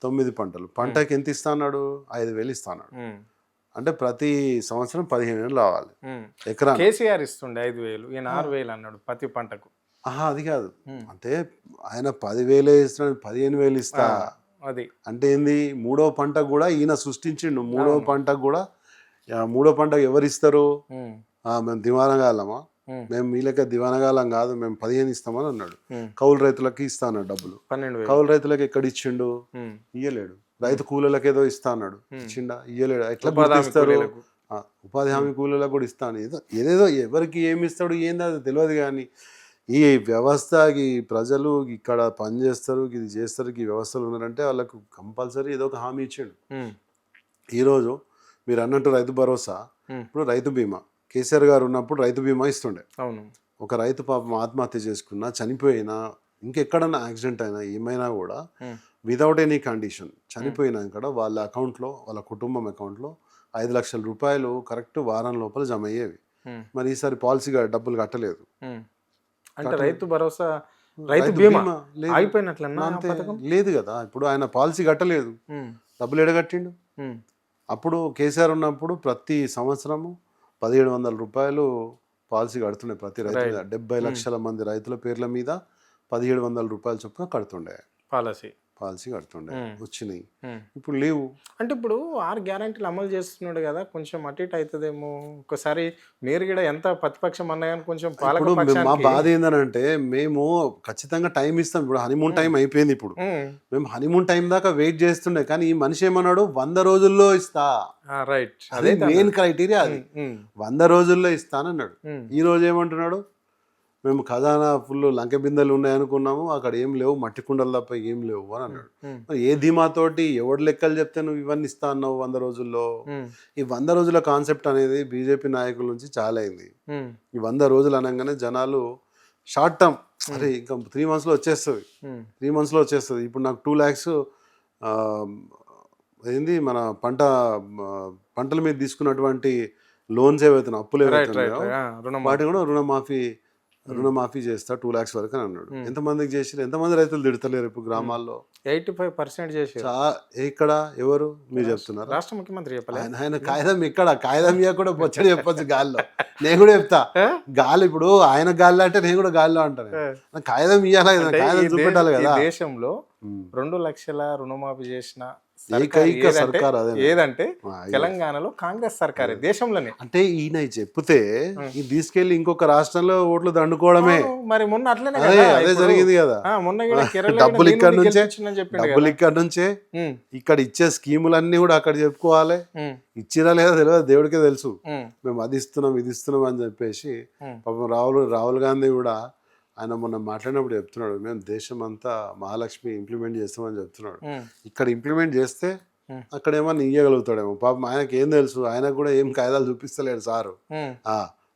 9 పంటలు. పంటకి ఎంత ఇస్తాడు? 5000 ఇస్తాడు. అంటే ప్రతి సంవత్సరం 15,000 రావాలి ఎకరా. కేసీఆర్ ఇస్తుండే 5,000, ఈయన 6,000 అన్నాడు ప్రతి పంటకు. అది కాదు, అంటే ఆయన 10,000 ఇస్తాడు, 15,000 ఇస్తా. అది అంటే ఏంది? 3వ పంటకు కూడా ఈయన సృష్టించిండు. 3వ పంటకు కూడా 3వ పంటకు ఎవరు ఇస్తారు? మేము దిమారంగా వెళ్ళమా? మేము మీ లెక్క దివానగాలం కాదు, మేము 15 ఇస్తామని అన్నాడు. ఉమ్. కౌలు రైతులకి ఇస్తా అన్నాడు డబ్బులు. 12,000. కౌలు రైతులకు ఎక్కడ ఇచ్చిండు? ఉమ్. ఇయ్యలేడు. రైతు కూలీలకు ఏదో ఇస్తా అన్నాడు, ఇచ్చిండా? ఇయ్యలేడు. ఎట్లా ఉపాధి హామీ గుర్తిస్తారు? కూలీలకు. ఉపాధి హామీ కూలీలకు కూడా ఇస్తాను. ఏదేదో ఎవరికి ఏమి ఇస్తాడు ఏందో అది తెలియదు. కానీ ఈ వ్యవస్థ, ఈ ప్రజలు ఇక్కడ పని చేస్తారు, ఇది చేస్తారు, ఈ వ్యవస్థలు ఉన్నారంటే వాళ్ళకు కంపల్సరీ ఏదో ఒక హామీ ఇచ్చిండు. ఉమ్. ఈరోజు మీరు అన్నట్టు రైతు భరోసా, ఇప్పుడు రైతు బీమా కేసీఆర్ గారు ఉన్నప్పుడు రైతు బీమా ఇస్తుండే. అవును. ఒక రైతు పాపం ఆత్మహత్య చేసుకున్నా, చనిపోయినా, ఇంకెక్కడన్నా యాక్సిడెంట్ అయినా, ఏమైనా కూడా వితౌట్ ఎనీ కండిషన్ చనిపోయినాక వాళ్ళ అకౌంట్లో, వాళ్ళ కుటుంబం అకౌంట్లో 5 లక్షల రూపాయలు కరెక్ట్ వారం లోపల జమ అయ్యేవి. మరి ఈసారి పాలసీగా డబ్బులు కట్టలేదు. అంటే రైతు భరోసా, రైతు బీమా అయిపోయినట్లన్నా అంతే లేదు కదా. ఇప్పుడు ఆయన పాలసీ కట్టలేదు, డబ్బులు ఎడగట్టిండు. అప్పుడు కేసీఆర్ ఉన్నప్పుడు ప్రతి సంవత్సరము 1,700 రూపాయలు పాలసీ కడుతుండే ప్రతి రైతు మీద. 70 లక్షల మంది రైతుల పేర్ల మీద 1,700 రూపాయల చొప్పున కడుతుండే పాలసీ కడుతుండే. వచ్చినాయి, ఇప్పుడు లేవు. అంటే ఇప్పుడు 6 గ్యారెంటీలు అమలు చేస్తున్నాడు కదా, కొంచెం అటు ఇటు అవుతుందేమో. ఒకసారి మీరు కూడా ఎంత ప్రతిపక్షం అన్నా కానీ కొంచెం ఇప్పుడు మా బాధ ఏంటంటే మేము ఖచ్చితంగా టైం ఇస్తాం. ఇప్పుడు హనీమూన్ టైం అయిపోయింది. ఇప్పుడు మేము హనీమూన్ టైం దాకా వెయిట్ చేస్తుండే. కానీ ఈ మనిషి ఏమన్నాడు, 100 రోజుల్లో ఇస్తా. రైట్, అదే మెయిన్ క్రైటీరియా. అది 100 రోజుల్లో ఇస్తానన్నాడు. ఈ రోజు ఏమంటున్నాడు, మేము ఖజానా ఫుల్ లంక బిందెలు ఉన్నాయనుకున్నాము, అక్కడ ఏం లేవు, మట్టి కుండలు తప్ప ఏం లేవు అని అన్నాడు. ఏ ధీమాతోటి ఎవడు లెక్కలు చెప్తే నువ్వు ఇవన్నీ ఇస్తా అన్నావు 100 రోజుల్లో? ఈ 100 రోజుల కాన్సెప్ట్ అనేది బీజేపీ నాయకుల నుంచి చాలా అయింది. ఈ 100 రోజులు అనగానే జనాలు షార్ట్ టర్మ్, అరే ఇంకా 3 monthsలో వచ్చేస్తుంది, 3 monthsలో వచ్చేస్తుంది. ఇప్పుడు నాకు 2 lakhs ఏంది మన పంటల మీద తీసుకున్నటువంటి లోన్స్ ఏవైతే అప్పులు ఏవైతే వాటి కూడా రుణమాఫీ చేస్తా 2 lakhs వరకు అని అన్నాడు. ఎంతమందికి చేసిరు? ఎంతమంది రైతులు తిడతలేరు ఇప్పుడు గ్రామాల్లో? 85% చేసి ఇక్కడ ఎవరు మీరు చెప్తున్నారు? రాష్ట్ర ముఖ్యమంత్రి చెప్పలేదు. ఆయన కాగితం ఇక్కడ కాగితం కూడా బొచ్చడి చెప్పొచ్చు గాల్లో. నేను కూడా చెప్తా గాలి. ఇప్పుడు ఆయన గాల్లో అంటే నేను కూడా గాల్లో అంటాను. కాగితం ఇవ్వాలి కదా, కాగితం చూపెట్టాలి కదా. దేశంలో 2 లక్షల రుణమాఫీ చేసిన ఏకైక సర్కార్ ఏదంటే తెలంగాణలో కాంగ్రెస్ సర్కారే దేశంలోనే. అంటే ఈయన చెప్తే తీసుకెళ్లి ఇంకొక రాష్ట్రంలో ఓట్లు దండుకోవడమే. మరి మొన్న అట్లనే అదే జరిగింది కదా. డబ్బులు ఇక్కడ నుంచే ఇక్కడ ఇచ్చే స్కీములన్నీ కూడా అక్కడ చెప్పుకోవాలి. ఇచ్చిరా లేదా తెలియదు, దేవుడికే తెలుసు. మేము అది ఇస్తున్నాం ఇది ఇస్తున్నాం అని చెప్పేసి పాపం రాహుల్ గాంధీ కూడా ఆయన మొన్న మాట్లాడినప్పుడు చెప్తున్నాడు, మేము దేశం అంతా మహాలక్ష్మి ఇంప్లిమెంట్ చేస్తామని చెప్తున్నాడు. ఇక్కడ ఇంప్లిమెంట్ చేస్తే అక్కడ ఏమన్నా ఇయ్యగలుగుతాడేమో. పాపం ఆయనకి ఏం తెలుసు, ఆయనకు కూడా ఏం కాయిదాలు చూపిస్తలేడు సారు.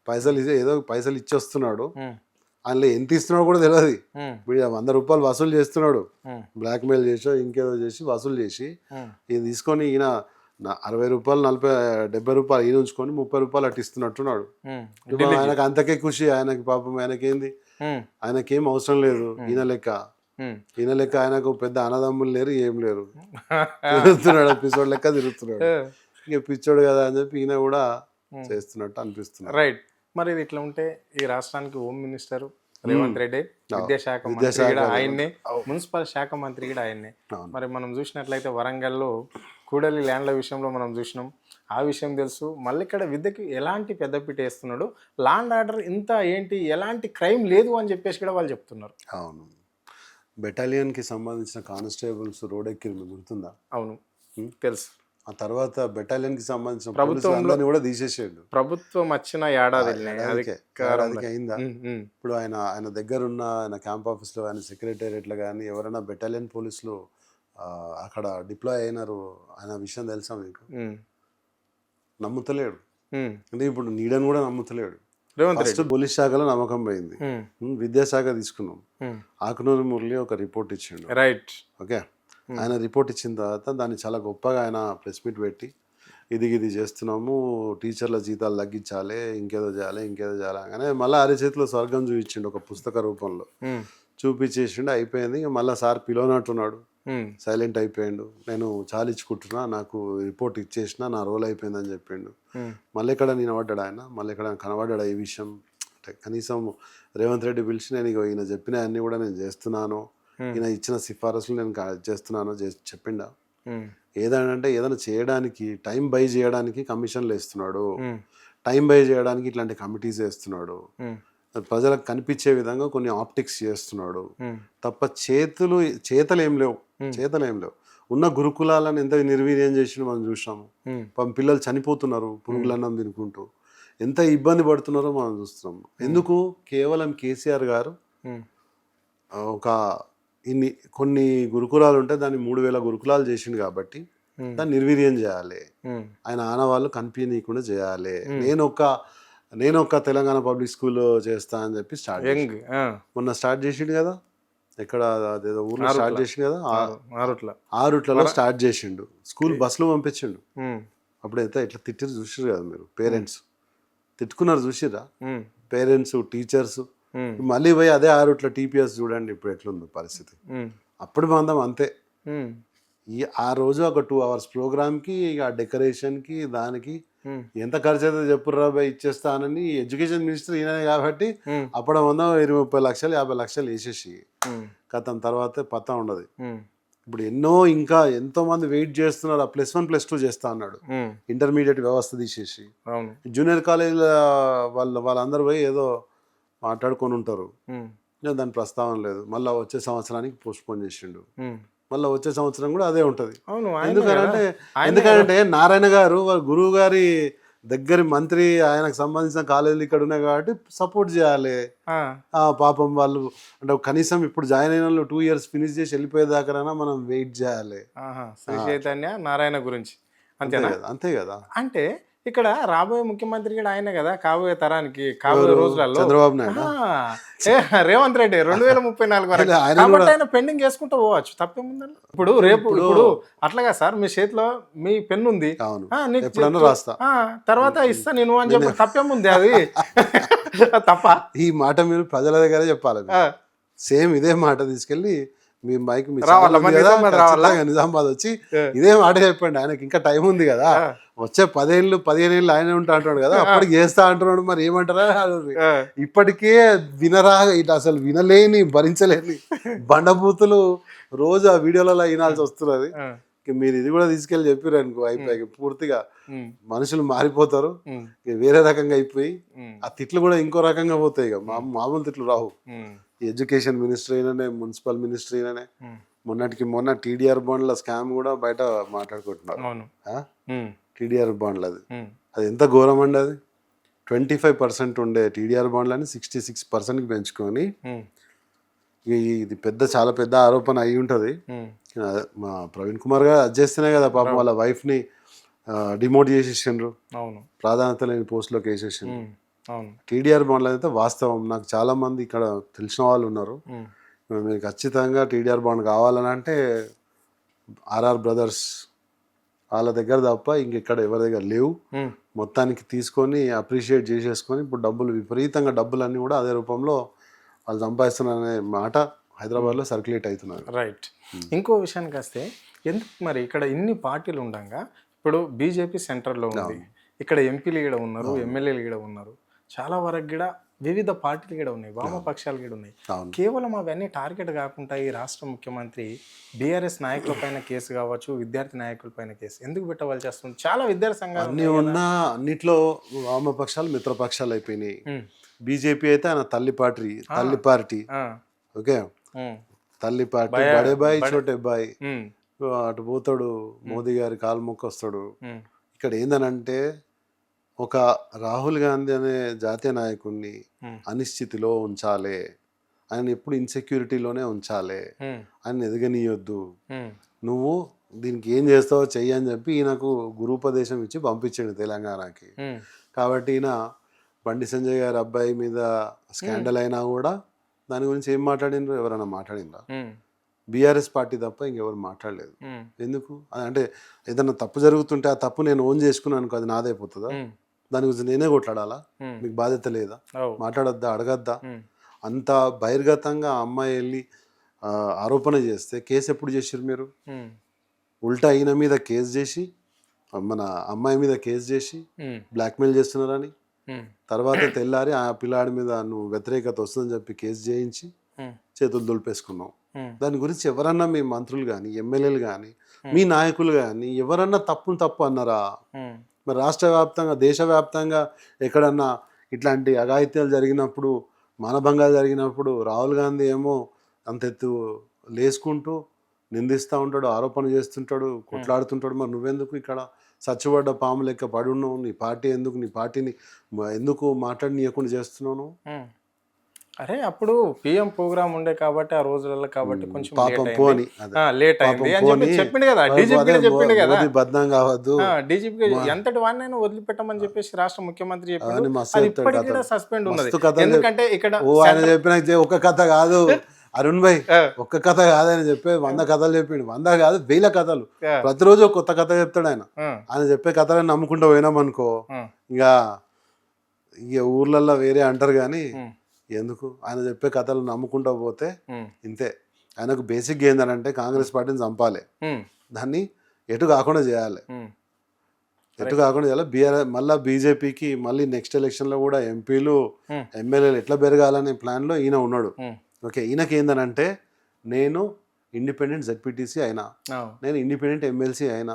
పైసలు ఇచ్చేస్తున్నాడు, అందులో ఎంత ఇస్తున్నాడు కూడా తెలియదు. ఇప్పుడు 100 రూపాయలు వసూలు చేస్తున్నాడు, బ్లాక్ మెయిల్ చేసో ఇంకేదో చేసి వసూలు చేసి ఈయన తీసుకొని ఈయన 60 రూపాయలు 70 రూపాయలు ఈయన ఉంచుకొని 30 రూపాయలు అటు ఇస్తున్నట్టున్నాడు. ఆయనకు అంతకే ఖుషి. ఆయనకి పాపం ఆయనకేంది, ఆయనకేం అవసరం లేదు. ఈయన లెక్క ఆయనకు పెద్ద అన్నదమ్ములు లేరు, ఏం లేరు, తిరుగుతున్నాడు పిచ్చోడు లెక్క తిరుగుతున్నాడు. ఇక పిచ్చోడు కదా అని చెప్పి ఈయన కూడా చేస్తున్నట్టు అనిపిస్తుంది. రైట్. మరి ఇది ఇట్లా ఉంటే ఈ రాష్ట్రానికి హోమ్ మినిస్టర్ రేవంత్ రెడ్డి, విద్యాశాఖ మంత్రి కూడా ఆయన్నే, మున్సిపల్ శాఖ మంత్రి కూడా ఆయన్నే. మరి మనం చూసినట్లయితే వరంగల్లో కూడలి ల్యాండ్ల విషయంలో మనం చూసినాం, ఆ విషయం తెలుసు. మళ్ళీ ఇక్కడ విద్యకి ఎలాంటి పెద్దపీట వేస్తున్నాడు, లాండ్ ఆర్డర్ ఇంత ఏంటి, ఎలాంటి క్రైమ్ లేదు అని చెప్పేసి కూడా వాళ్ళు చెప్తున్నారు. అవును, బెటాలియన్కి సంబంధించిన కానిస్టేబుల్స్ రోడ్ ఎక్కి గుర్తుందా? అవును తెలుసు. ఆ తర్వాత బెటాలియన్కి సంబంధించిన ప్రభుత్వంలో కూడా తీసేసాడు. ప్రభుత్వం వచ్చిన ఏడాదికి అయిందా? ఇప్పుడు ఆయన దగ్గర ఉన్న ఆయన క్యాంప్ ఆఫీస్లో, ఆయన సెక్రటేరియట్లో కానీ ఎవరైనా బెటాలియన్ పోలీసులు అక్కడ డిప్లాయ్ అయినారు. ఆయన విషయం తెలుసా మీకు? నమ్ముతలేడు. అంటే ఇప్పుడు నీడని కూడా నమ్ముతలేడు. ఫస్ట్ పోలీస్ శాఖలో నమ్మకం పోయింది, విద్యాశాఖ తీసుకున్నాం. ఆకునూరి మురళి ఒక రిపోర్ట్ ఇచ్చిండు. Right, okay. ఆయన రిపోర్ట్ ఇచ్చిన తర్వాత దాన్ని చాలా గొప్పగా ఆయన ప్రెస్ మీట్ పెట్టి ఇది చేస్తున్నాము, టీచర్ల జీతాలు తగ్గించాలి, ఇంకేదో చేయాలి అనగానే మళ్ళీ అరిచేతిలో స్వర్గం చూపించిండు ఒక పుస్తక రూపంలో. చూపించేసిండు, అయిపోయింది. ఇక మళ్ళీ సార్ పిలవనట్టున్నాడు, సైలెంట్ అయిపోయిండు. నేను చాలించుకుంటున్నా, నాకు రిపోర్ట్ ఇచ్చేసిన, నా రోల్ అయిపోయిందని చెప్పిండు. మళ్ళీ ఎక్కడ నిలబడ్డాడు ఆయన, మళ్ళీ ఎక్కడ కనబడ్డాడు ఈ విషయం. అంటే కనీసం రేవంత్ రెడ్డి పిలిచి నేను ఈయన చెప్పిన అన్ని కూడా నేను చేస్తున్నాను, ఈయన ఇచ్చిన సిఫారసులు నేను చేస్తున్నాను చెప్పిండా? ఏదంటే ఏదైనా చేయడానికి, టైం బై చేయడానికి కమిషన్లు వేస్తున్నాడు. టైం బై చేయడానికి ఇట్లాంటి కమిటీస్ వేస్తున్నాడు, ప్రజలకు కనిపించే విధంగా కొన్ని ఆప్టిక్స్ చేస్తున్నాడు తప్ప చేతలు ఏం లేవు. ఉన్న గురుకులాలను ఎంత నిర్వీర్యం చేసిన మనం చూసాము. పాపం పిల్లలు చనిపోతున్నారు పురుగులన్నం తినుకుంటూ, ఎంత ఇబ్బంది పడుతున్నారో మనం చూస్తున్నాము. ఎందుకు? కేవలం కేసీఆర్ గారు ఒక కొన్ని గురుకులాలు ఉంటే దాన్ని 3000 గురుకులాలు చేసిండు కాబట్టి దాన్ని నిర్వీర్యం చేయాలి, ఆయన ఆనవాళ్ళు కనిపించకుండా చేయాలి. నేను ఒక తెలంగాణ పబ్లిక్ స్కూల్ చేస్తా అని చెప్పి మొన్న స్టార్ట్ చేసిండు కదా, ఎక్కడ అదేదో ఊర్లో స్టార్ట్ చేసిండు కదా, ఆరుట్లలో స్టార్ట్ చేసిండు. స్కూల్ బస్సులో పంపించిండు. అప్పుడు ఎంత ఇట్లా తిట్టిరు చూసిరు కదా మీరు, పేరెంట్స్ తిట్టుకున్నారు చూసిరా, పేరెంట్స్ టీచర్స్. మళ్ళీ పోయి అదే ఆరుట్ల టీపీఎస్ చూడండి ఇప్పుడు ఎట్లుందో పరిస్థితి. అప్పుడు మందం అంతే. ఆ రోజు ఒక 2 hours ప్రోగ్రామ్కి ఇక డెకరేషన్కి దానికి ఎంత ఖర్చు అయితే చెప్పుర్రా బాయ్ ఇచ్చేస్తానని ఎడ్యుకేషన్ మినిస్టర్ ఈయన కాబట్టి అప్పుడు 20-30 లక్షలు 50 లక్షలు వేసేసి కథం తర్వాత పత్తా ఉండదు. ఇప్పుడు ఇంకా ఎంతో మంది వెయిట్ చేస్తున్నారు. ఆ +1 +2 చేస్తా అన్నాడు, ఇంటర్మీడియట్ వ్యవస్థ తీసేసి. జూనియర్ కాలేజీల వాళ్ళందరూ పోయి ఏదో మాట్లాడుకొని ఉంటారు, దాని ప్రస్తావన లేదు. మళ్ళీ వచ్చే సంవత్సరానికి పోస్ట్పోన్ చేసిండు. మళ్ళీ వచ్చే సంవత్సరం కూడా అదే ఉంటుంది. ఎందుకంటే నారాయణ గారు వాళ్ళ గురువు గారి దగ్గర మంత్రి, ఆయనకు సంబంధించిన కాలేజీలు ఇక్కడ ఉన్నాయి కాబట్టి సపోర్ట్ చేయాలి. పాపం వాళ్ళు అంటే కనీసం ఇప్పుడు జాయిన్ అయిన వాళ్ళు 2 years ఫినిష్ చేసి వెళ్ళిపోయేదాకా మనం వెయిట్ చేయాలి. శ్రీ చైతన్య నారాయణ గురించి అంతే కదా. అంటే ఇక్కడ రాబోయే ముఖ్యమంత్రి కూడా ఆయనే కదా, కాబోయే తరానికి కాబోయే రోజులలో చంద్రబాబు నాయుడు, రేవంత్ రెడ్డి 2034 వరకు కాబట్టి ఆయన పెండింగ్ చేసుకుంటూ పోవచ్చు, తప్పేముందని. ఇప్పుడు అట్లాగా సార్, మీ చేతిలో మీ పెన్ను ఉంది, తర్వాత ఇస్తా నేను అని చెప్పి తప్పేముంది, అది తప్ప? ఈ మాట మీరు ప్రజల దగ్గరే చెప్పాలి. సేమ్ ఇదే మాట తీసుకెళ్ళి మీ మైక్ నిజామాబాద్ వచ్చి ఇదే మాట చెప్పండి. ఆయనకి ఇంకా టైం ఉంది కదా, వచ్చే 10-15 ఏళ్ళు ఆయన ఉంటా అంటున్నాడు కదా, అప్పటికి చేస్తా అంటున్నాడు. మరి ఏమంటారా? ఇప్పటికే ఇట్లా అసలు వినలేని భరించలేని బండబూతులు రోజు ఆ వీడియోలలో వినాల్సి వస్తున్నది. మీరు ఇది కూడా తీసుకెళ్ళి చెప్పారు అనుకో, అయిపోయి పూర్తిగా మనుషులు మారిపోతారు, వేరే రకంగా అయిపోయి ఆ తిట్లు కూడా ఇంకో రకంగా పోతాయి. ఇక మామూలు తిట్లు రావు. ఎడ్యుకేషన్ మినిస్టర్ అయిననే, మున్సిపల్ మినిస్టర్ అయిననే, మొన్న టీడీఆర్ బాండ్ల స్కామ్ కూడా బయట మాట్లాడుకుంటున్నారు. టీడీఆర్ బాండ్లు అది ఎంత ఘోరం అండి. అది 25% ఉండే టీడీఆర్ బాండ్లని 66%కి పెంచుకొని, ఇది చాలా పెద్ద ఆరోపణ అయి ఉంటుంది. మా ప్రవీణ్ కుమార్ గారు అది చేస్తేనే కదా పాపం వాళ్ళ వైఫ్ని డిమోట్ చేసేసిండ్రు, ప్రాధాన్యత లేని పోస్టులోకి వేసేసిండ్రు. టీడీఆర్ బాండ్లు అయితే వాస్తవం. నాకు చాలా మంది ఇక్కడ తెలిసిన వాళ్ళు ఉన్నారు. మీరు ఖచ్చితంగా టీడీఆర్ బాండ్ కావాలని అంటే ఆర్ఆర్ బ్రదర్స్ వాళ్ళ దగ్గర తప్ప ఇంకెక్కడ ఎవరి దగ్గర లేవు. మొత్తానికి తీసుకొని అప్రిషియేట్ చేసేసుకొని ఇప్పుడు విపరీతంగా డబ్బులన్నీ కూడా అదే రూపంలో వాళ్ళు సంపాదిస్తున్నారనే మాట హైదరాబాద్లో సర్క్యులేట్ అవుతున్నారు. రైట్. ఇంకో విషయానికి వస్తే, ఎందుకు మరి ఇక్కడ ఇన్ని పార్టీలు ఉండగా, ఇప్పుడు బీజేపీ సెంటర్లో ఉంది, ఇక్కడ ఎంపీలు కూడా ఉన్నారు, ఎమ్మెల్యేలు కూడా ఉన్నారు, చాలా వరకు కూడా వివిధ పార్టీలు కూడా ఉన్నాయి, వామపక్షాలు కూడా ఉన్నాయి. కేవలం అవన్నీ టార్గెట్ కాకుండా ఈ రాష్ట్ర ముఖ్యమంత్రి బీఆర్ఎస్ నాయకుల పైన కేసు కావచ్చు, విద్యార్థి నాయకుల పైన కేసు ఎందుకు పెట్టవలసి వస్తుంది? చాలా విద్యార్థి సంఘాలు అన్నీ ఉన్న అన్నిట్లో వామపక్షాలు మిత్రపక్షాలు అయిపోయినాయి. బీజేపీ అయితే ఆయన తల్లి పార్టీ, ఓకే, తల్లి పార్టీ, బడే బాయ్ చోటే బాయ్, అటు పోతాడు మోదీ గారి కాలు మొక్క వస్తాడు. ఇక్కడ ఏందనంటే ఒక రాహుల్ గాంధీ అనే జాతీయ నాయకుడిని అనిశ్చితిలో ఉంచాలి, ఆయన ఎప్పుడు ఇన్సెక్యూరిటీలోనే ఉంచాలి, ఆయన ఎదగనీయొద్దు, నువ్వు దీనికి ఏం చేస్తావో చెయ్యి అని చెప్పి ఈయనకు గురూపదేశం ఇచ్చి పంపించాడు తెలంగాణకి. కాబట్టి ఈయన బండి సంజయ్ గారి అబ్బాయి మీద స్కాండల్ అయినా కూడా దాని గురించి ఏం మాట్లాడినరు? ఎవరైనా మాట్లాడిందా? బీఆర్ఎస్ పార్టీ తప్ప ఇంకెవరు మాట్లాడలేదు. ఎందుకు అంటే ఏదన్నా తప్పు జరుగుతుంటే ఆ తప్పు నేను ఓన్ చేసుకున్నాను, అది నాదైపోతుందా? దాని గురించి నేనే కొట్లాడాలా? మీకు బాధ్యత లేదా? మాట్లాడొద్దా? అడగద్దా? అంత బహిర్గతంగా అమ్మాయి వెళ్ళి ఆరోపణ చేస్తే కేసు ఎప్పుడు చేసారు మీరు? ఉల్టా ఈయన మీద కేసు చేసి, మన అమ్మాయి మీద కేసు చేసి బ్లాక్మెయిల్ చేస్తున్నారని, తర్వాత తెల్లారి ఆ పిల్లాడి మీద నువ్వు వ్యతిరేకత వస్తుందని చెప్పి కేసు చేయించి చేతులు దులిపేసుకున్నావు. దాని గురించి ఎవరన్నా మీ మంత్రులు కానీ, ఎమ్మెల్యేలు కానీ, మీ నాయకులు కానీ ఎవరన్నా తప్పు అన్నారా? మరి రాష్ట్ర వ్యాప్తంగా దేశవ్యాప్తంగా ఎక్కడన్నా ఇట్లాంటి అఘాయిత్యాలు జరిగినప్పుడు మానభంగాలు జరిగినప్పుడు రాహుల్ గాంధీ ఏమో అంతెత్తు లేసుకుంటూ నిందిస్తూ ఉంటాడు, ఆరోపణ చేస్తుంటాడు, కొట్లాడుతుంటాడు. మరి నువ్వెందుకు ఇక్కడ చచ్చుబడ్డ పాము లెక్క పడి ఉన్నావు? నీ పార్టీ ఎందుకు, నీ పార్టీని ఎందుకు మాట్లాడనీయకుండా చేస్తున్నావు నువ్వు? అరే అప్పుడు పిఎం ప్రోగ్రామ్ ఉండే కాబట్టి ఆ రోజులలో కాబట్టి కొంచెం పాపం పోని లేట్ అయింది అని చెప్పి చెప్పిండు కదా, డీజీపీ చెప్పిండు కదా, బద్నాం కావద్దు, డీజీపీ ఎంతటి వాడినైనా వదిలిపెట్టమని చెప్పేసి రాష్ట్ర ముఖ్యమంత్రి చెప్పిండు. అవన్నీ మస్తు అది చెప్తాడు ఇప్పటికి కూడా కథలు. సస్పెండ్ ఉన్నది. మస్తు కథలు ఎందుకంటే ఇక్కడ ఓ ఆయన చెప్పిన ఒక కథ కాదు అరుణ్ భాయ్, ఒక్క కథ కాదని చెప్పే 100 కథలు చెప్పిండు. 100 కాదు 1000 కథలు. ప్రతిరోజు ఒక కొత్త కథ చెప్తాడు ఆయన. ఆయన చెప్పే కథలను నమ్ముకుంటూ పోయినాం అనుకో ఇక ఊర్లలో వేరే అంటారు కానీ ఎందుకు ఆయన చెప్పే కథలు నమ్ముకుంటూ పోతే ఇంతే. ఆయనకు బేసిక్ ఏంటంటే కాంగ్రెస్ పార్టీని చంపాలి, దాన్ని ఎటు కాకుండా చేయాలి, ఎటు కాకుండా చేయాలి. మళ్ళీ బీజేపీకి మళ్ళీ నెక్స్ట్ ఎలక్షన్లో కూడా ఎంపీలు ఎమ్మెల్యేలు ఎట్లా పెరగాలనే ప్లాన్లో ఈయన ఉన్నాడు. ఓకే, ఈయనకి ఏందనంటే నేను ఇండిపెండెంట్ జెడ్పీటీసీ అయినా, నేను ఇండిపెండెంట్ ఎమ్మెల్సీ అయినా,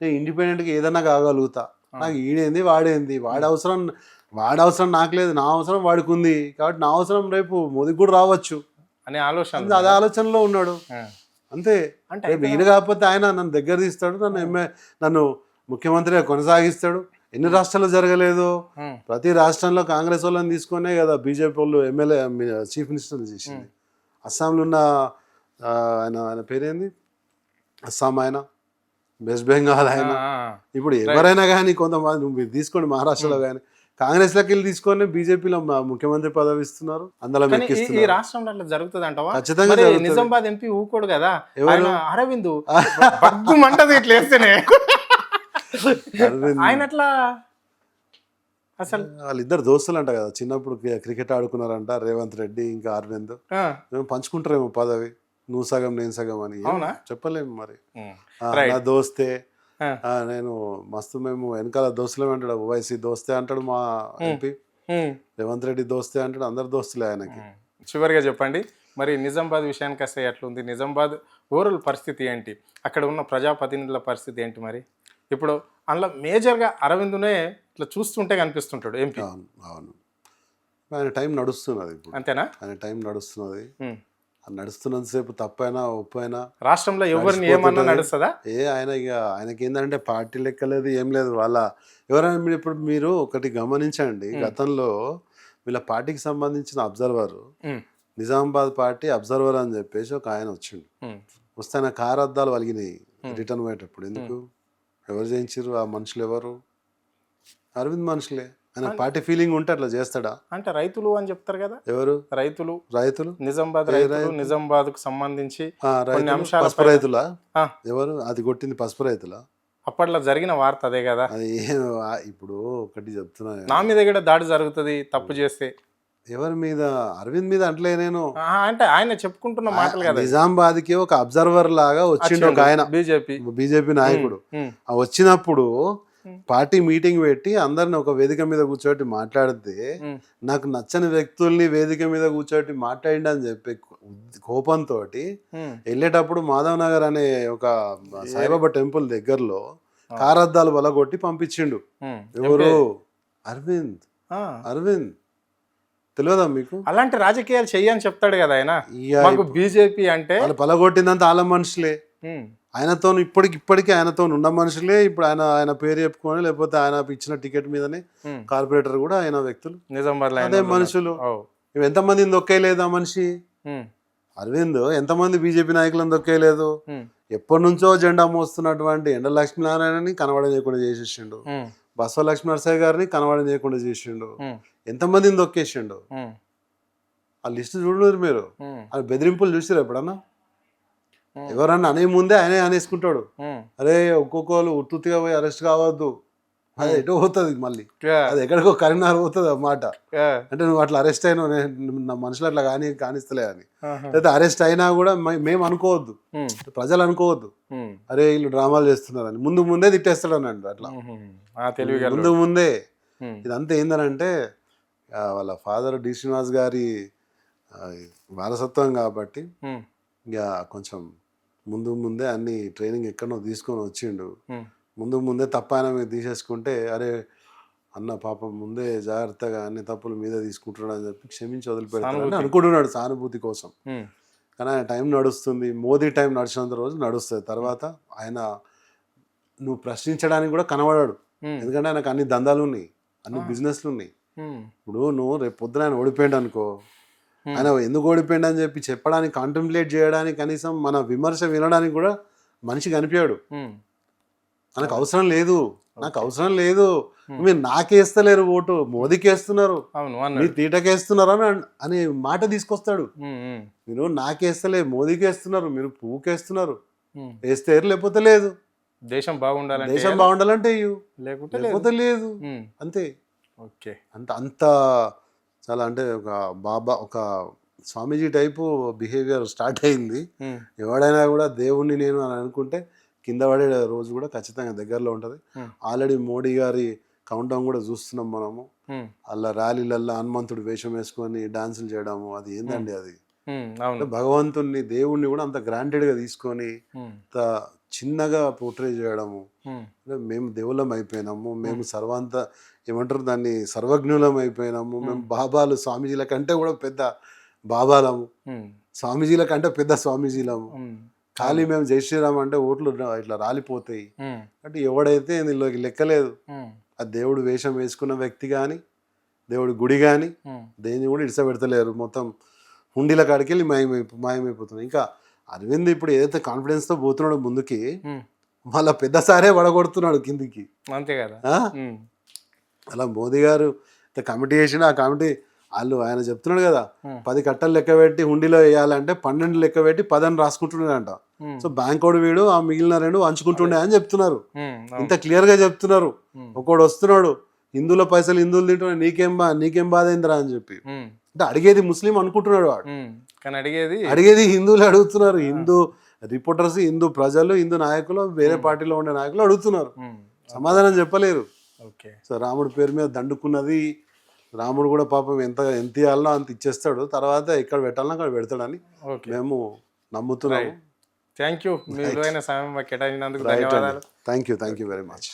నేను ఇండిపెండెంట్గా ఏదన్నా కాగలుగుతా. నాకు ఈడేంది వాడేంది, వాడి అవసరం నాకు లేదు, నా అవసరం వాడికి ఉంది కాబట్టి నా అవసరం రేపు మోదీకి కూడా రావచ్చు అనే ఆలోచన, అదే ఆలోచనలో ఉన్నాడు అంతే. అంటే ఈయన కాకపోతే ఆయన నన్ను దగ్గర తీస్తాడు, నన్ను ముఖ్యమంత్రిగా కొనసాగిస్తాడు. ఎన్ని రాష్ట్రాల్లో జరగలేదు, ప్రతి రాష్ట్రంలో కాంగ్రెస్ వాళ్ళని తీసుకునే కదా బీజేపీ వాళ్ళు ఎమ్మెల్యే చీఫ్ మినిస్టర్లు చేసింది. అస్సాంలో ఉన్న ఆయన పేరేంది, అస్సాం ఆయన, వెస్ట్ బెంగాల్ ఆయన, ఇప్పుడు ఎవరైనా కానీ కొంతమంది మీరు తీసుకోండి మహారాష్ట్రలో కానీ కాంగ్రెస్లోకి వెళ్ళి తీసుకొని బీజేపీలో ముఖ్యమంత్రి పదవి ఇస్తున్నారు, అందులో ఈ రాష్ట్రంలో అట్లా జరుగుతుంది అంటావా? ఖచ్చితంగా నిజామాబాద్ ఎంపీ ఊకోడు కదా అరవింద్, బగ్గుమంటది ఇట్లా వేస్తేనే ఆయన అట్లా. అసలు వాళ్ళిద్దరు దోస్తులు అంట కదా, చిన్నప్పుడు క్రికెట్ ఆడుకున్నారంట రేవంత్ రెడ్డి ఇంకా అరవింద్. పంచుకుంటారేమో పదవి, నువ్వు సగం నేను సగం అని చెప్పలేము. మరి నా దోస్తే నేను మస్తు మేము వెనకాల దోస్తులే అంటాడు, ఓవైసీ దోస్తే అంటాడు మా ఎంపీ, రేవంత్ రెడ్డి దోస్తే అంటాడు, అందరు దోస్తులే ఆయనకి. చివరిగా చెప్పండి మరి నిజామాబాద్ విషయానికి వస్తే ఎట్లుంది, నిజామాబాద్ ఓవరాల్ పరిస్థితి ఏంటి, అక్కడ ఉన్న ప్రజాప్రతినిధుల పరిస్థితి ఏంటి? మరి ఇప్పుడు అందులో మేజర్గా అరవిందునే ఇట్లా చూస్తుంటే కనిపిస్తుంటాడు ఎంపీ. అవును, ఆయన టైం నడుస్తున్నది ఇప్పుడు. అంతేనా? ఆయన టైం నడుస్తున్నది, నడుస్తున్నంతసేపు తప్పైనా ఒప్పైనా రాష్ట్రంలో ఎవరిని ఏమన్నా నడుస్తుందా? ఆయనకి ఏంటంటే పార్టీ లెక్కలేదు ఏం లేదు. ఎవరైనా ఇప్పుడు మీరు ఒకటి గమనించండి, గతంలో వీళ్ళ పార్టీకి సంబంధించిన అబ్జర్వర్, నిజామాబాద్ పార్టీ అబ్జర్వర్ అని చెప్పేసి ఒక ఆయన వచ్చిండు. వస్తే ఆయన కారు అద్దాలు వలిగినాయి రిటర్న్ పోయేటప్పుడు. ఎందుకు, ఎవరు చేయించారు? ఆ మనుషులు ఎవరు? అరవింద్ మనుషులే. ఆయన పార్టీ ఫీలింగ్ ఉంటే అట్లా చేస్తాడా? అంటే రైతులు అని చెప్తారు కదా. ఎవరు రైతులు? నిజామాబాద్ రైతులు, నిజామాబాద్ కు సంబంధించి పసుపు రైతులా? ఎవరు అది కొట్టింది? పసుపు రైతులా? అప్పట్లో జరిగిన వార్త అదే కదా. అది ఇప్పుడు ఒకటి చెప్తున్నా, నా మీద కూడా దాడి జరుగుతుంది తప్పు చేస్తే. ఎవరి మీద? అరవింద్ మీద అంటలే నేను, అంటే ఆయన చెప్పుకుంటున్న మాటలు కదా. నిజామాబాద్ కి ఒక అబ్జర్వర్ లాగా వచ్చిండు ఒక ఆయన, బీజేపీ నాయకుడు. వచ్చినప్పుడు పార్టీ మీటింగ్ పెట్టి అందరిని ఒక వేదిక మీద కూర్చోటి మాట్లాడితే, నాకు నచ్చని వ్యక్తుల్ని వేదిక మీద కూర్చోటి మాట్లాడిండి అని చెప్పి కోపంతో వెళ్ళేటప్పుడు మాధవ్ నగర్ అనే ఒక సాయిబాబా టెంపుల్ దగ్గరలో కారద్దాలు వలగొట్టి పంపించిండు. ఎవరు? అరవింద్ తెలియదా మీకు? అలాంటి రాజకీయాలు చెయ్యని చెప్తాడు కదా ఆయన. బీజేపీ అంటే వాళ్ళు పలగొట్టిందంతా వాళ్ళ మనుషులే, ఆయనతో ఇప్పటికీ ఆయనతో ఉన్న మనుషులే. ఇప్పుడు ఆయన పేరు చెప్పుకొని లేకపోతే ఆయన ఇచ్చిన టికెట్ మీదనే కార్పొరేటర్ కూడా ఆయన వ్యక్తులు, నిజామాబాద్ అదే మనుషులు. ఇవి ఎంతమందిని దొక్కేయలేదు ఆ మనిషి అరవింద్, ఎంతమంది బీజేపీ నాయకులను దొక్కేయలేదు. ఎప్పటి నుంచో జెండా మోస్తున్నటువంటి ఎండ లక్ష్మీనారాయణని కనబడలేకుండా చేసేసిండు, బసవ లక్ష్మీ నరసయ్య గారిని కనబడలేకుండా చేసిండు, ఎంతమందిని దొక్కేసిండు. ఆ లిస్ట్ చూడలేదు మీరు? ఆ బెదిరింపులు చూసారు ఎప్పుడన్నా? ఎవరన్నా అనే ముందే ఆయనే అనేసుకుంటాడు, అరే ఒక్కొక్కరు ఉత్తుగా పోయి అరెస్ట్ కావద్దు, అది ఎటో పోతుంది మళ్ళీ, అది ఎక్కడికో కరీంనగర్ పోతుంది అన్నమాట. అంటే నువ్వు అట్లా అరెస్ట్ అయినా నా మనుషులు అట్లా కానిస్తలే అని. లేదా అరెస్ట్ అయినా కూడా మేము అనుకోవద్దు, ప్రజలు అనుకోవద్దు, అరే వీళ్ళు డ్రామాలు చేస్తున్నారని ముందే తిట్టేస్తాడు అన్నాడు. అట్లా ముందే ఇదంతా ఏందనంటే వాళ్ళ ఫాదర్ డి శ్రీనివాస్ గారి వారసత్వం కాబట్టి ఇక కొంచెం ముందే అన్ని ట్రైనింగ్ ఎక్కడో తీసుకొని వచ్చిండు. ముందే తప్ప ఆయన మీద తీసేసుకుంటే అరే అన్న పాపం ముందే జాగ్రత్తగా అన్ని తప్పులు మీద తీసుకుంటున్నాడు అని చెప్పి క్షమించి వదిలిపెడతాడని అనుకుంటున్నాడు సానుభూతి కోసం. ఉమ్, కానీ ఆయన టైం నడుస్తుంది, మోదీ టైం నడిచినంత రోజు నడుస్తుంది. తర్వాత ఆయన నువ్వు ప్రశ్నించడానికి కూడా కనబడాడు, ఎందుకంటే ఆయనకు అన్ని దందాలు ఉన్నాయి, అన్ని బిజినెస్లు ఉన్నాయి. ఉమ్, ఇప్పుడు నువ్వు రేపు పొద్దున ఆయన ఓడిపోయాడు అనుకో, ఆయన ఎందుకు ఓడిపోయాడు అని చెప్పి చెప్పడానికి, కాంటెంప్లేట్ చేయడానికి, కనీసం మన విమర్శ వినడానికి కూడా మనిషి కనిపించాడు. ఉమ్, నాకు అవసరం లేదు, నాకు అవసరం లేదు, మీరు నాకేస్తలేరు ఓటు, మోదీకి వేస్తున్నారు, అవును మీరు అన్నాడు. తీటకేస్తున్నారు అనే మాట తీసుకొస్తాడు. ఉమ్, ఉమ్, మీరు నాకేస్తలే, మోదీకి వేస్తున్నారు, మీరు పువ్వుకేస్తున్నారు, ఉమ్. వేస్తే లేకపోతే లేదు, దేశం బాగుండాలంటే దేశం బాగుండాలంటే ఇయ్యు, లేకుంటే లేదు. లేకపోతే లేదు, ఉమ్, అంతే. ఓకే. అంత చాలా అంటే ఒక స్వామీజీ టైపు బిహేవియర్ స్టార్ట్ అయింది. ఉమ్, ఎవడైనా కూడా దేవుణ్ణి నేను అని అనుకుంటే కింద పడే రోజు కూడా ఖచ్చితంగా దగ్గరలో ఉంటుంది. ఆల్రెడీ మోడీ గారి కౌంట్ డౌన్ కూడా చూస్తున్నాం మనము. ఉమ్, అలా ర్యాలీలల్లో హనుమంతుడు వేషం వేసుకొని డాన్సులు చేయడము, అది ఏందండి అది? ఉమ్, అవును. భగవంతుణ్ణి దేవుణ్ణి కూడా అంత గ్రాంటెడ్గా తీసుకొని ఉమ్, అంత చిన్నగా పోర్ట్రే చేయడము. ఉమ్, అంటే మేము దేవుళ్ళం అయిపోయినాము, మేము ఏమంటారు దాన్ని, సర్వజ్ఞులం అయిపోయినాము, మేము బాబాలు, స్వామీజీల కంటే కూడా పెద్ద బాబాలము, ఉమ్, స్వామీజీల కంటే పెద్ద స్వామీజీలము, ఉమ్, ఖాళీ మేము జై శ్రీరామ్ అంటే ఓట్లు ఇట్లా రాలిపోతాయి ఉమ్, అంటే ఎవడైతే దీనిలోకి లెక్కలేదు. ఉమ్, ఆ దేవుడు వేషం వేసుకున్న వ్యక్తి కానీ, దేవుడి గుడి కానీ ఉమ్, దేన్ని కూడా ఇడిసపెడతలేరు, మొత్తం హుండీల కాడికి వెళ్ళి మాయమైపోతున్నాయి. ఇంకా అరవింద్ ఇప్పుడు ఏదైతే కాన్ఫిడెన్స్తో పోతున్నాడో ముందుకి, ఉమ్, మళ్ళీ పెద్దసారే పడగొడుతున్నాడు కిందికి. అంతే కదా. ఆ? ఉమ్, అలా మోదీ గారు కమిటీ వేసిన, ఆ కమిటీ ఆయన చెప్తున్నాడు కదా, Hmm. 10 కట్టలు లెక్క పెట్టి హుండీలో వేయాలంటే 12 లెక్క పెట్టి 10 అని రాసుకుంటున్నాడంట. Hmm. సో బ్యాంకోడు వీడు ఆ మిగిలిన 2 వంచుకుంటుండే అని చెప్తున్నారు. ఉమ్, ఇంత క్లియర్ గా చెప్తున్నారు. Hmm. ఒకడు వస్తున్నాడు, హిందువుల పైసలు హిందువులు తింటున్నా, నీకేం బాధ అయిందిరా అని చెప్పి. ఉమ్, అంటే అడిగేది ముస్లిం అనుకుంటున్నాడు వాడు, ఉమ్, కానీ అడిగేది అడిగేది హిందువులు అడుగుతున్నారు. హిందూ రిపోర్టర్స్, హిందూ ప్రజలు, హిందూ నాయకులు, వేరే పార్టీలో ఉండే నాయకులు అడుగుతున్నారు, ఉమ్, సమాధానం చెప్పలేరు. ఓకే. సో రాముడి పేరు మీద దండుకున్నది, రాముడు కూడా పాపం ఎంత ఇవ్వాలనో అంత ఇచ్చేస్తాడు, తర్వాత ఎక్కడ పెట్టాలనో అక్కడ పెడతాడని ఓకే. మేము నమ్ముతున్నాము. థ్యాంక్ యూ, మీ విలువైన సమయం మాకు కేటాయించినందుకు ధన్యవాదాలు. Thank you very much.